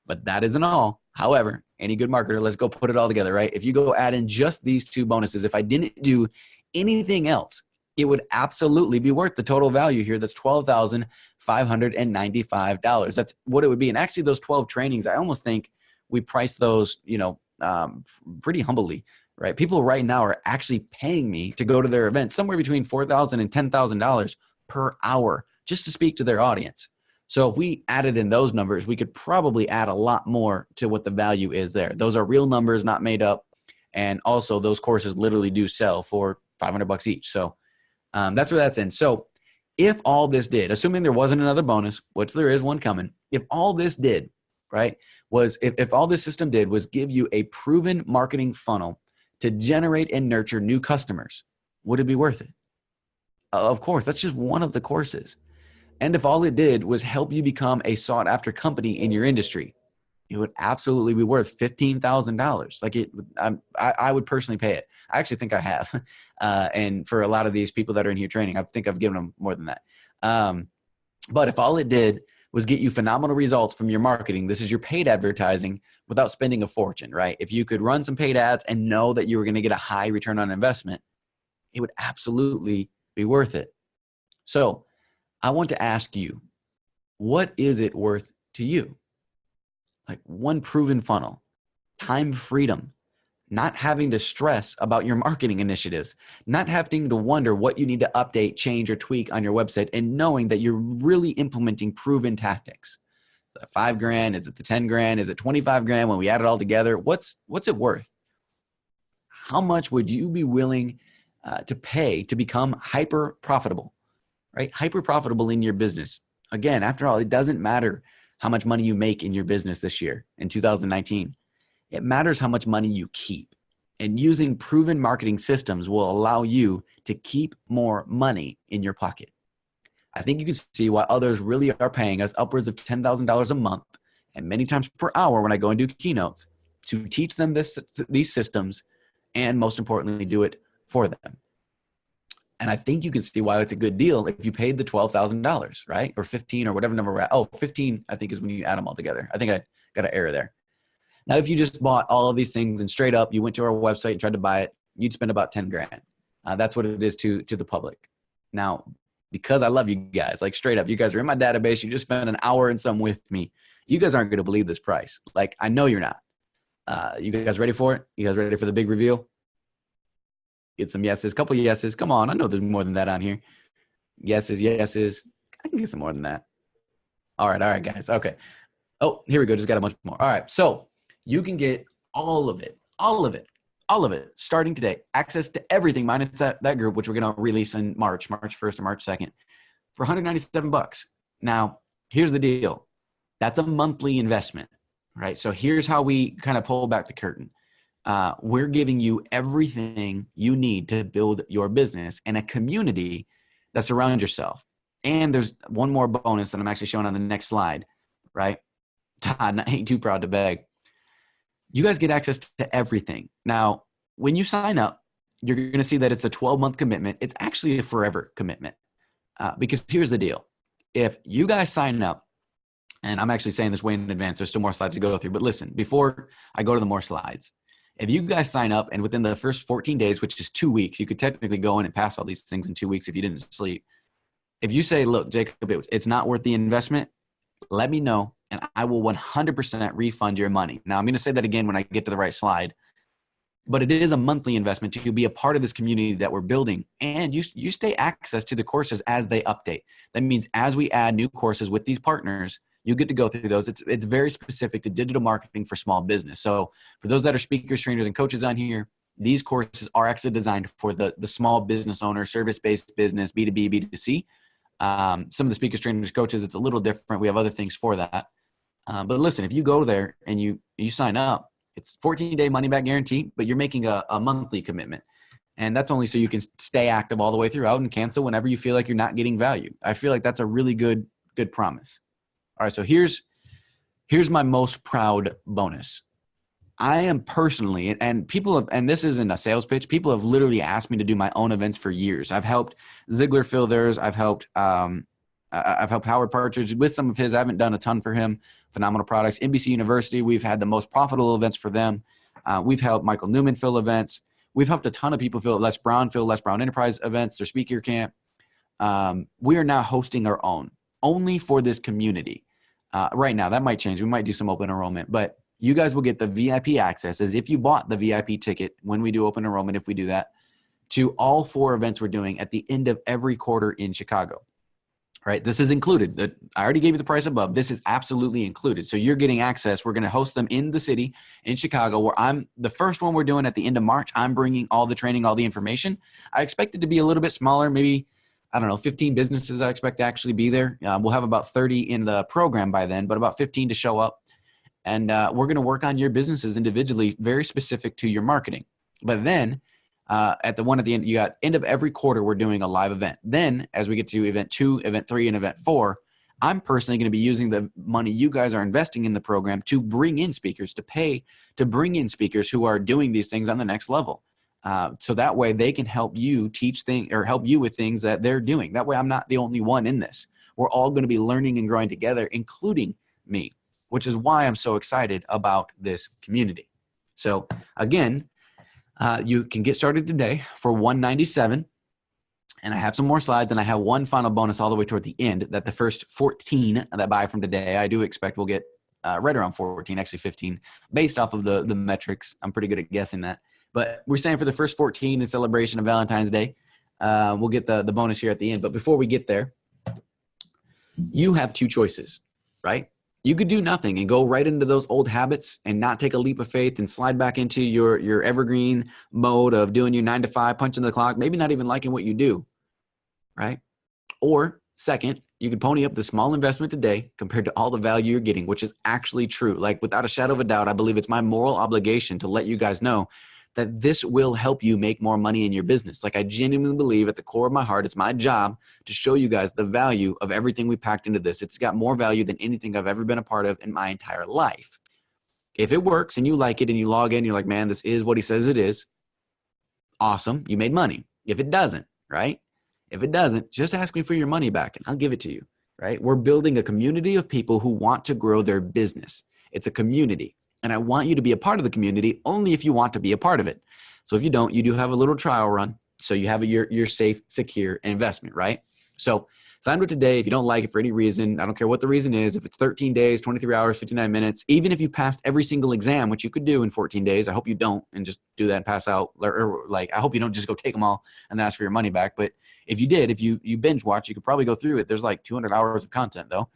But that isn't all. However, any good marketer, let's go put it all together, right? If you go add in just these 2 bonuses, if I didn't do anything else, it would absolutely be worth the total value here. That's $12,595. That's what it would be. And actually those 12 trainings, I almost think we priced those, pretty humbly, right? People right now are actually paying me to go to their event somewhere between $4,000 and $10,000 per hour just to speak to their audience. So if we added in those numbers, we could probably add a lot more to what the value is there. Those are real numbers, not made up. And also those courses literally do sell for $500 each. So that's where that's in. So if all this did, assuming there wasn't another bonus, which there is one coming, if all this did, right, was if all this system did was give you a proven marketing funnel to generate and nurture new customers, would it be worth it? Of course, that's just one of the courses. And if all it did was help you become a sought after company in your industry, it would absolutely be worth $15,000. Like I would personally pay it. I actually think I have. And for a lot of these people that are in here training, I think I've given them more than that. But if all it did was get you phenomenal results from your marketing, this is your paid advertising without spending a fortune, right? If you could run some paid ads and know that you were going to get a high return on investment, it would absolutely be worth it. So I want to ask you, what is it worth to you? Like one proven funnel, time freedom, not having to stress about your marketing initiatives, not having to wonder what you need to update, change, or tweak on your website, and knowing that you're really implementing proven tactics. Is that $5,000? Is it the 10 grand? Is it 25 grand when we add it all together? What's it worth? How much would you be willing to pay to become hyper profitable, right? Hyper profitable in your business. Again, after all, it doesn't matter how much money you make in your business this year in 2019. It matters how much money you keep. And using proven marketing systems will allow you to keep more money in your pocket. I think you can see why others really are paying us upwards of $10,000 a month and many times per hour when I go and do keynotes to teach them these systems and most importantly, do it for them. And I think you can see why it's a good deal if you paid the $12,000, right? Or 15 or whatever number we're at. Oh, 15, I think is when you add them all together. I think I got an error there. Now, if you just bought all of these things and straight up, you went to our website and tried to buy it, you'd spend about 10 grand. That's what it is to the public. Now, because I love you guys, like straight up, you guys are in my database. You just spent an hour and some with me. You guys aren't going to believe this price. Like, I know you're not. You guys ready for it? You guys ready for the big reveal? Get some yeses, couple yeses. Come on. I know there's more than that on here. Yeses, yeses. I can get some more than that. All right, guys. Okay. Oh, here we go. Just got a bunch more. All right. So you can get all of it, starting today. Access to everything minus that group, which we're going to release in March 1st or March 2nd for $197. Now, here's the deal. That's a monthly investment, right? So here's how we kind of pull back the curtain. We're giving you everything you need to build your business and a community that surrounds yourself. And there's one more bonus that I'm actually showing on the next slide, right? Todd, I ain't too proud to beg. You guys get access to everything. Now, when you sign up, you're going to see that it's a 12-month commitment. It's actually a forever commitment because here's the deal. If you guys sign up, and I'm actually saying this way in advance, there's still more slides to go through, but listen, before I go to the more slides, if you guys sign up and within the first 14 days, which is 2 weeks, you could technically go in and pass all these things in 2 weeks if you didn't sleep. If you say, look, Jacob, it's not worth the investment, let me know and I will 100% refund your money. Now, I'm going to say that again when I get to the right slide, but it is a monthly investment to be a part of this community that we're building. And you stay access to the courses as they update. That means as we add new courses with these partners, you get to go through those. It's very specific to digital marketing for small business. So for those that are speakers, trainers, and coaches on here, these courses are actually designed for the small business owner, service-based business, B2B, B2C. Some of the speakers, trainers, coaches, it's a little different. We have other things for that. But listen, if you go there and you sign up, it's 14-day money-back guarantee, but you're making a monthly commitment. And that's only so you can stay active all the way throughout and cancel whenever you feel like you're not getting value. I feel like that's a really good promise. All right, so here's my most proud bonus. I am personally, and people have, and this isn't a sales pitch, people have literally asked me to do my own events for years. I've helped Ziglar fill theirs. I've helped Howard Partridge with some of his. I haven't done a ton for him. Phenomenal products. NBC University, we've had the most profitable events for them. We've helped Michael Newman fill events. We've helped a ton of people fill Les Brown Enterprise events, their speaker camp. We are now hosting our own, only for this community. Right now, that might change. We might do some open enrollment, but you guys will get the VIP access as if you bought the VIP ticket when we do open enrollment, if we do that, to all 4 events we're doing at the end of every quarter in Chicago. Right? This is included. I already gave you the price above. This is absolutely included. So you're getting access. We're going to host them in the city in Chicago, where the first one we're doing at the end of March. I'm bringing all the training, all the information. I expect it to be a little bit smaller, maybe, 15 businesses I expect to actually be there. We'll have about 30 in the program by then, but about 15 to show up. And we're going to work on your businesses individually, very specific to your marketing. But then at the one at the end, you got end of every quarter, we're doing a live event. Then as we get to event 2, event 3, and event 4, I'm personally going to be using the money you guys are investing in the program to bring in speakers, to bring in speakers who are doing these things on the next level. So that way they can help you teach things or help you with things that they're doing. That way I'm not the only one in this. We're all going to be learning and growing together, including me, which is why I'm so excited about this community. So again, you can get started today for $197. And I have some more slides, and I have one final bonus all the way toward the end that the first 14 that buy from today, I do expect will get right around 14, actually 15, based off of the metrics. I'm pretty good at guessing that. But we're saying for the first 14 in celebration of Valentine's Day, we'll get the bonus here at the end. But before we get there, you have 2 choices, right? You could do nothing and go right into those old habits and not take a leap of faith and slide back into your evergreen mode of doing your 9 to 5, punching the clock, maybe not even liking what you do, right? Or second, you could pony up the small investment today compared to all the value you're getting, which is actually true. Like without a shadow of a doubt, I believe it's my moral obligation to let you guys know that this will help you make more money in your business. Like I genuinely believe at the core of my heart, it's my job to show you guys the value of everything we packed into this. It's got more value than anything I've ever been a part of in my entire life. If it works and you like it and you log in, you're like, man, this is what he says it is. Awesome. You made money. If it doesn't, right? If it doesn't, just ask me for your money back and I'll give it to you, right? We're building a community of people who want to grow their business. It's a community. And I want you to be a part of the community only if you want to be a part of it. So if you don't, you do have a little trial run. So you have your safe, secure investment, right? So sign up today. If you don't like it for any reason, I don't care what the reason is. If it's 13 days, 23 hours, 59 minutes, even if you passed every single exam, which you could do in 14 days, I hope you don't and just do that and pass out. Or like, I hope you don't just go take them all and then ask for your money back. But if you did, if you binge watch, you could probably go through it. There's like 200 hours of content though.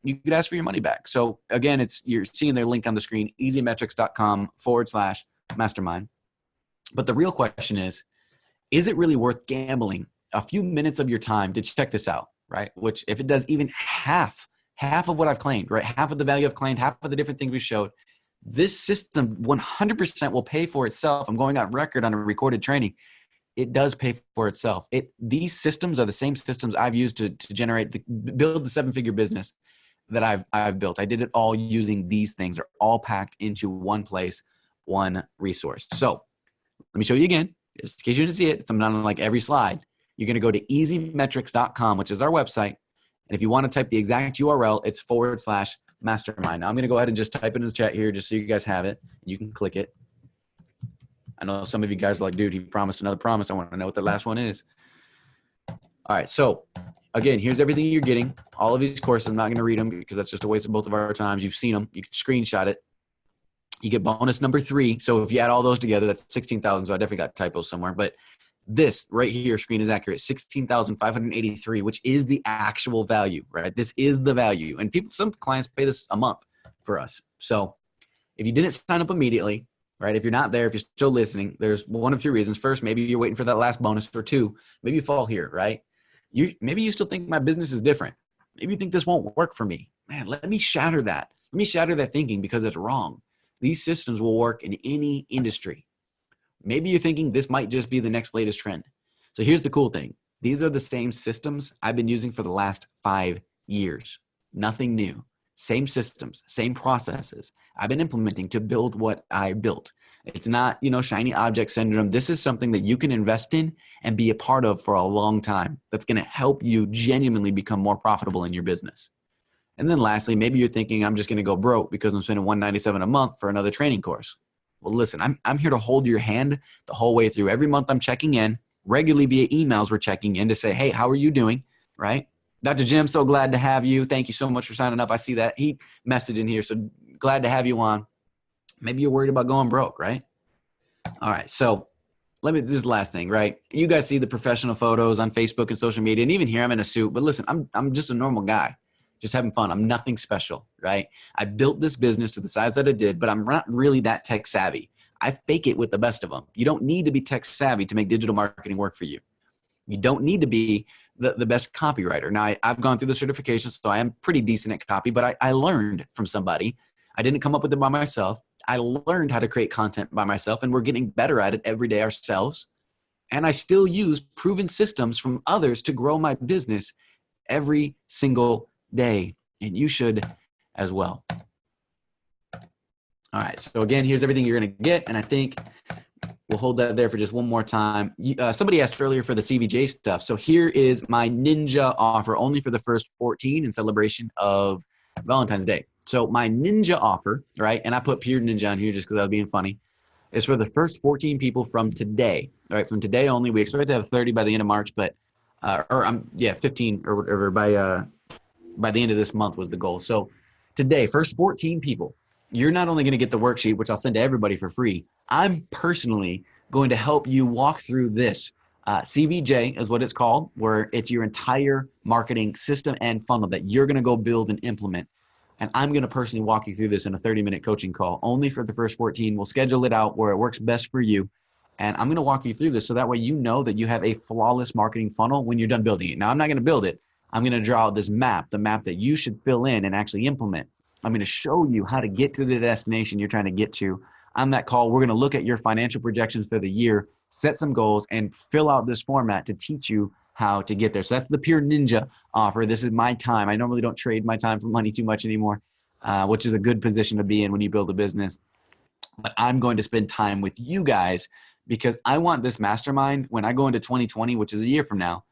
You could ask for your money back. So again, you're seeing their link on the screen, easymetrics.com/mastermind. But the real question is it really worth gambling a few minutes of your time to check this out, right? Which if it does even half of what I've claimed, right? Half of the value I've claimed, half of the different things we showed, this system 100% will pay for itself. I'm going on record on a recorded training. It does pay for itself. These systems are the same systems I've used to build the 7-figure business that I've built. I did it all using these things. They're all packed into one place, one resource. So let me show you again, just in case you didn't see it. It's on like every slide. You're going to go to easymetrics.com, which is our website. And if you want to type the exact URL, it's /mastermind. Now I'm going to go ahead and just type it in the chat here just so you guys have it. You can click it. I know some of you guys are like, dude, he promised another promise. I want to know what the last one is. All right. So again, here's everything you're getting. All of these courses, I'm not going to read them because that's just a waste of both of our times. You've seen them. You can screenshot it. You get bonus number 3. So if you add all those together, that's 16,000. So I definitely got typos somewhere. But this right here, screen is accurate, 16,583, which is the actual value, right? This is the value. And some clients pay this a month for us. So if you didn't sign up immediately, right? If you're not there, if you're still listening, there's one of 2 reasons. First, maybe you're waiting for that last bonus, or 2, maybe you fall here, right? Maybe you still think my business is different. Maybe you think this won't work for me. Man, let me shatter that. Let me shatter that thinking because it's wrong. These systems will work in any industry. Maybe you're thinking this might just be the next latest trend. So here's the cool thing. These are the same systems I've been using for the last 5 years. Nothing new. Same systems, same processes I've been implementing to build what I built. It's not, shiny object syndrome. This is something that you can invest in and be a part of for a long time. That's going to help you genuinely become more profitable in your business. And then lastly, maybe you're thinking I'm just going to go broke because I'm spending $197 a month for another training course. Well, listen, I'm here to hold your hand the whole way through. Every month I'm checking in. Regularly via emails we're checking in to say, hey, how are you doing, right? Dr. Jim, so glad to have you. Thank you so much for signing up. I see that he messaged in here, so glad to have you on. Maybe you're worried about going broke, right? All right, so this is the last thing, right? You guys see the professional photos on Facebook and social media, and even here I'm in a suit, but listen, I'm just a normal guy. Just having fun. I'm nothing special, right? I built this business to the size that I did, but I'm not really that tech savvy. I fake it with the best of them. You don't need to be tech savvy to make digital marketing work for you. You don't need to be the best copywriter. Now, I've gone through the certifications, so I am pretty decent at copy, but I learned from somebody. I didn't come up with it by myself. I learned how to create content by myself, and we're getting better at it every day ourselves. And I still use proven systems from others to grow my business every single day, and you should as well. All right, so again, here's everything you're going to get, and I think we'll hold that there for just one more time. Somebody asked earlier for the CVJ stuff, so here is my ninja offer only for the first 14 in celebration of Valentine's Day. So my ninja offer, right, and I put pure ninja on here just because I was being funny, is for the first 14 people from today. All right, from today only. We expect to have 30 by the end of March, but 15 or whatever by the end of this month was the goal. So today, first 14 people, you're not only going to get the worksheet, which I'll send to everybody for free. I'm personally going to help you walk through this. CVJ is what it's called, where it's your entire marketing system and funnel that you're going to go build and implement. And I'm going to personally walk you through this in a 30-minute coaching call only for the first 14. We'll schedule it out where it works best for you. And I'm going to walk you through this so that way you know that you have a flawless marketing funnel when you're done building it. Now, I'm not going to build it. I'm going to draw out this map, the map that you should fill in and actually implement. I'm going to show you how to get to the destination you're trying to get to. On that call, we're going to look at your financial projections for the year, set some goals, and fill out this format to teach you how to get there. So that's the Pure Ninja offer. This is my time. I normally don't trade my time for money too much anymore, which is a good position to be in when you build a business. But I'm going to spend time with you guys because I want this mastermind when I go into 2020, which is a year from now.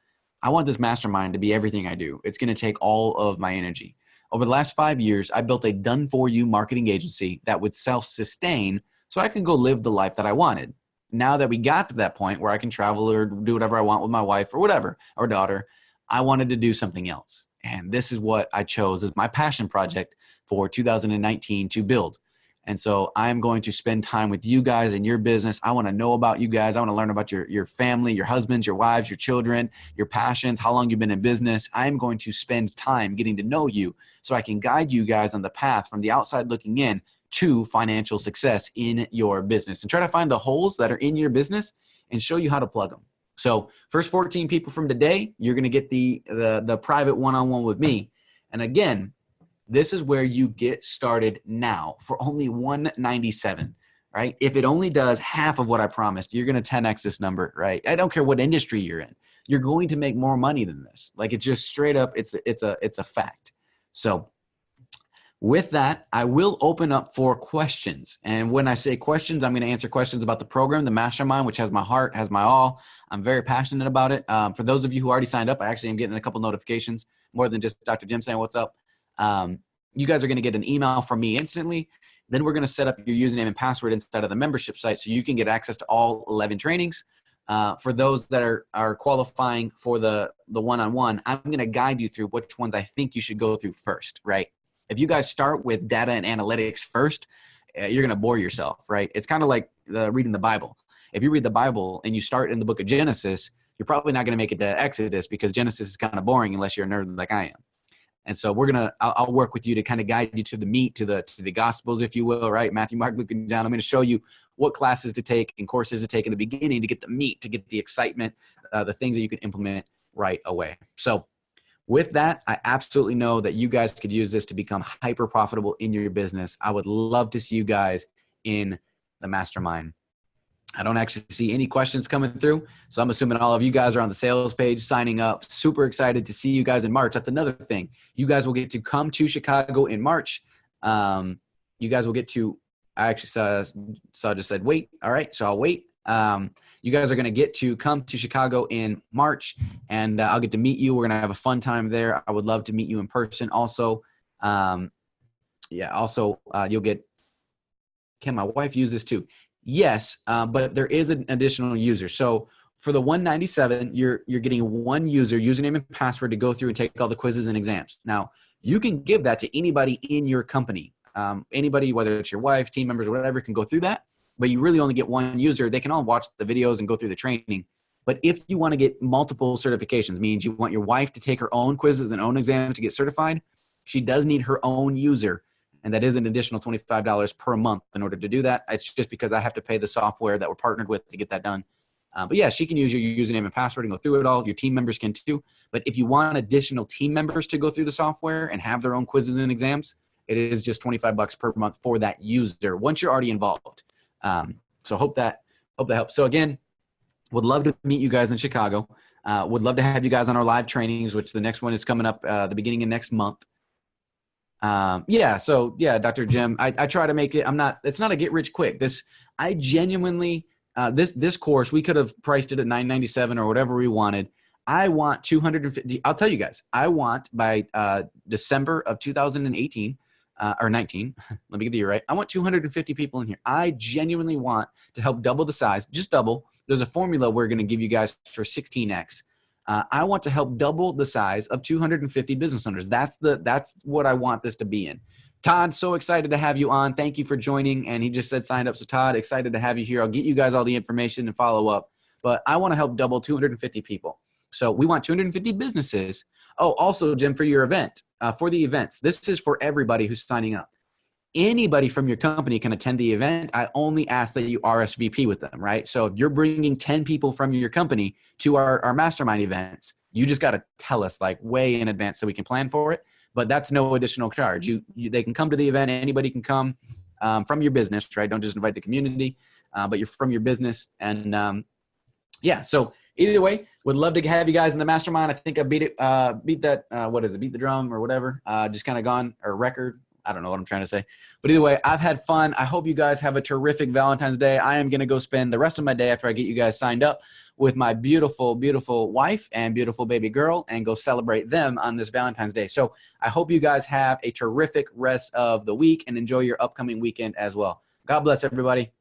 I want this mastermind to be everything I do. It's going to take all of my energy. Over the last 5 years, I built a done-for-you marketing agency that would self-sustain so I could go live the life that I wanted. Now that we got to that point where I can travel or do whatever I want with my wife or whatever, or daughter, I wanted to do something else. And this is what I chose as my passion project for 2019 to build. And so I'm going to spend time with you guys in your business. I want to know about you guys. I want to learn about your family, your husbands, your wives, your children, your passions, how long you've been in business. I'm going to spend time getting to know you so I can guide you guys on the path from the outside looking in to financial success in your business, and try to find the holes that are in your business and show you how to plug them. So first 14 people from today, you're going to get the private one-on-one with me. And again, this is where you get started now for only $197, right? If it only does half of what I promised, you're going to 10x this number, right? I don't care what industry you're in. You're going to make more money than this. Like, it's just straight up, it's a fact. So with that, I will open up for questions. And when I say questions, I'm going to answer questions about the program, the mastermind, which has my heart, has my all. I'm very passionate about it. For those of you who already signed up, I actually am getting a couple notifications, more than just Dr. Jim saying, what's up? You guys are going to get an email from me instantly. Then we're going to set up your username and password inside of the membership site so you can get access to all 11 trainings. For those that are qualifying for the one-on-one, I'm going to guide you through which ones I think you should go through first, right? If you guys start with data and analytics first, you're going to bore yourself, right? It's kind of like reading the Bible. If you read the Bible and you start in the book of Genesis, you're probably not going to make it to Exodus because Genesis is kind of boring unless you're a nerd like I am. And so I'll work with you to kind of guide you to the meat, to the Gospels, if you will, right? Matthew, Mark, Luke, and John. I'm going to show you what classes to take and courses to take in the beginning to get the meat, to get the excitement, the things that you can implement right away. So with that, I absolutely know that you guys could use this to become hyper profitable in your business. I would love to see you guys in the mastermind. I don't actually see any questions coming through, so I'm assuming all of you guys are on the sales page signing up. Super excited to see you guys in March. That's another thing. You guys will get to come to Chicago in March. You guys will get to, I actually saw just said wait. All right, so I'll wait. You guys are going to get to come to Chicago in March, and I'll get to meet you. We're going to have a fun time there. I would love to meet you in person also. You'll get, can my wife use this too? Yes, but there is an additional user. So for the 197, you're getting one user, username and password, to go through and take all the quizzes and exams. Now, you can give that to anybody in your company. Anybody, whether it's your wife, team members, or whatever, can go through that. But you really only get one user. They can all watch the videos and go through the training. But if you want to get multiple certifications, means you want your wife to take her own quizzes and own exams to get certified, she does need her own user. And that is an additional $25 per month in order to do that. It's just because I have to pay the software that we're partnered with to get that done. But yeah, she can use your username and password and go through it all. Your team members can too. But if you want additional team members to go through the software and have their own quizzes and exams, it is just $25 per month for that user once you're already involved. So hope that helps. So again, would love to meet you guys in Chicago. Would love to have you guys on our live trainings, which the next one is coming up the beginning of next month. Dr. Jim, I try to make it, it's not a get rich quick. I genuinely, this course, we could have priced it at $997 or whatever we wanted. I want 250. I'll tell you guys, I want by, December of 2018, or 19, let me get the year right. I want 250 people in here. I genuinely want to help double the size, just double. There's a formula we're going to give you guys for 16X. I want to help double the size of 250 business owners. That's what I want this to be in. Todd, so excited to have you on. Thank you for joining. And he just said signed up. So Todd, excited to have you here. I'll get you guys all the information and follow up. But I want to help double 250 people. So we want 250 businesses. Oh, also, Jim, for your event, for the events, this is for everybody who's signing up. Anybody from your company can attend the event. I only ask that you RSVP with them, right? So if you're bringing 10 people from your company to our mastermind events, you just got to tell us like way in advance so we can plan for it. But that's no additional charge. They can come to the event. Anybody can come from your business, right? Don't just invite the community, but you're from your business. And so either way, would love to have you guys in the mastermind. I think I beat the drum or whatever. Just kind of gone, or record. I don't know what I'm trying to say. But either way, I've had fun. I hope you guys have a terrific Valentine's Day. I am going to go spend the rest of my day after I get you guys signed up with my beautiful, beautiful wife and beautiful baby girl and go celebrate them on this Valentine's Day. So I hope you guys have a terrific rest of the week and enjoy your upcoming weekend as well. God bless everybody.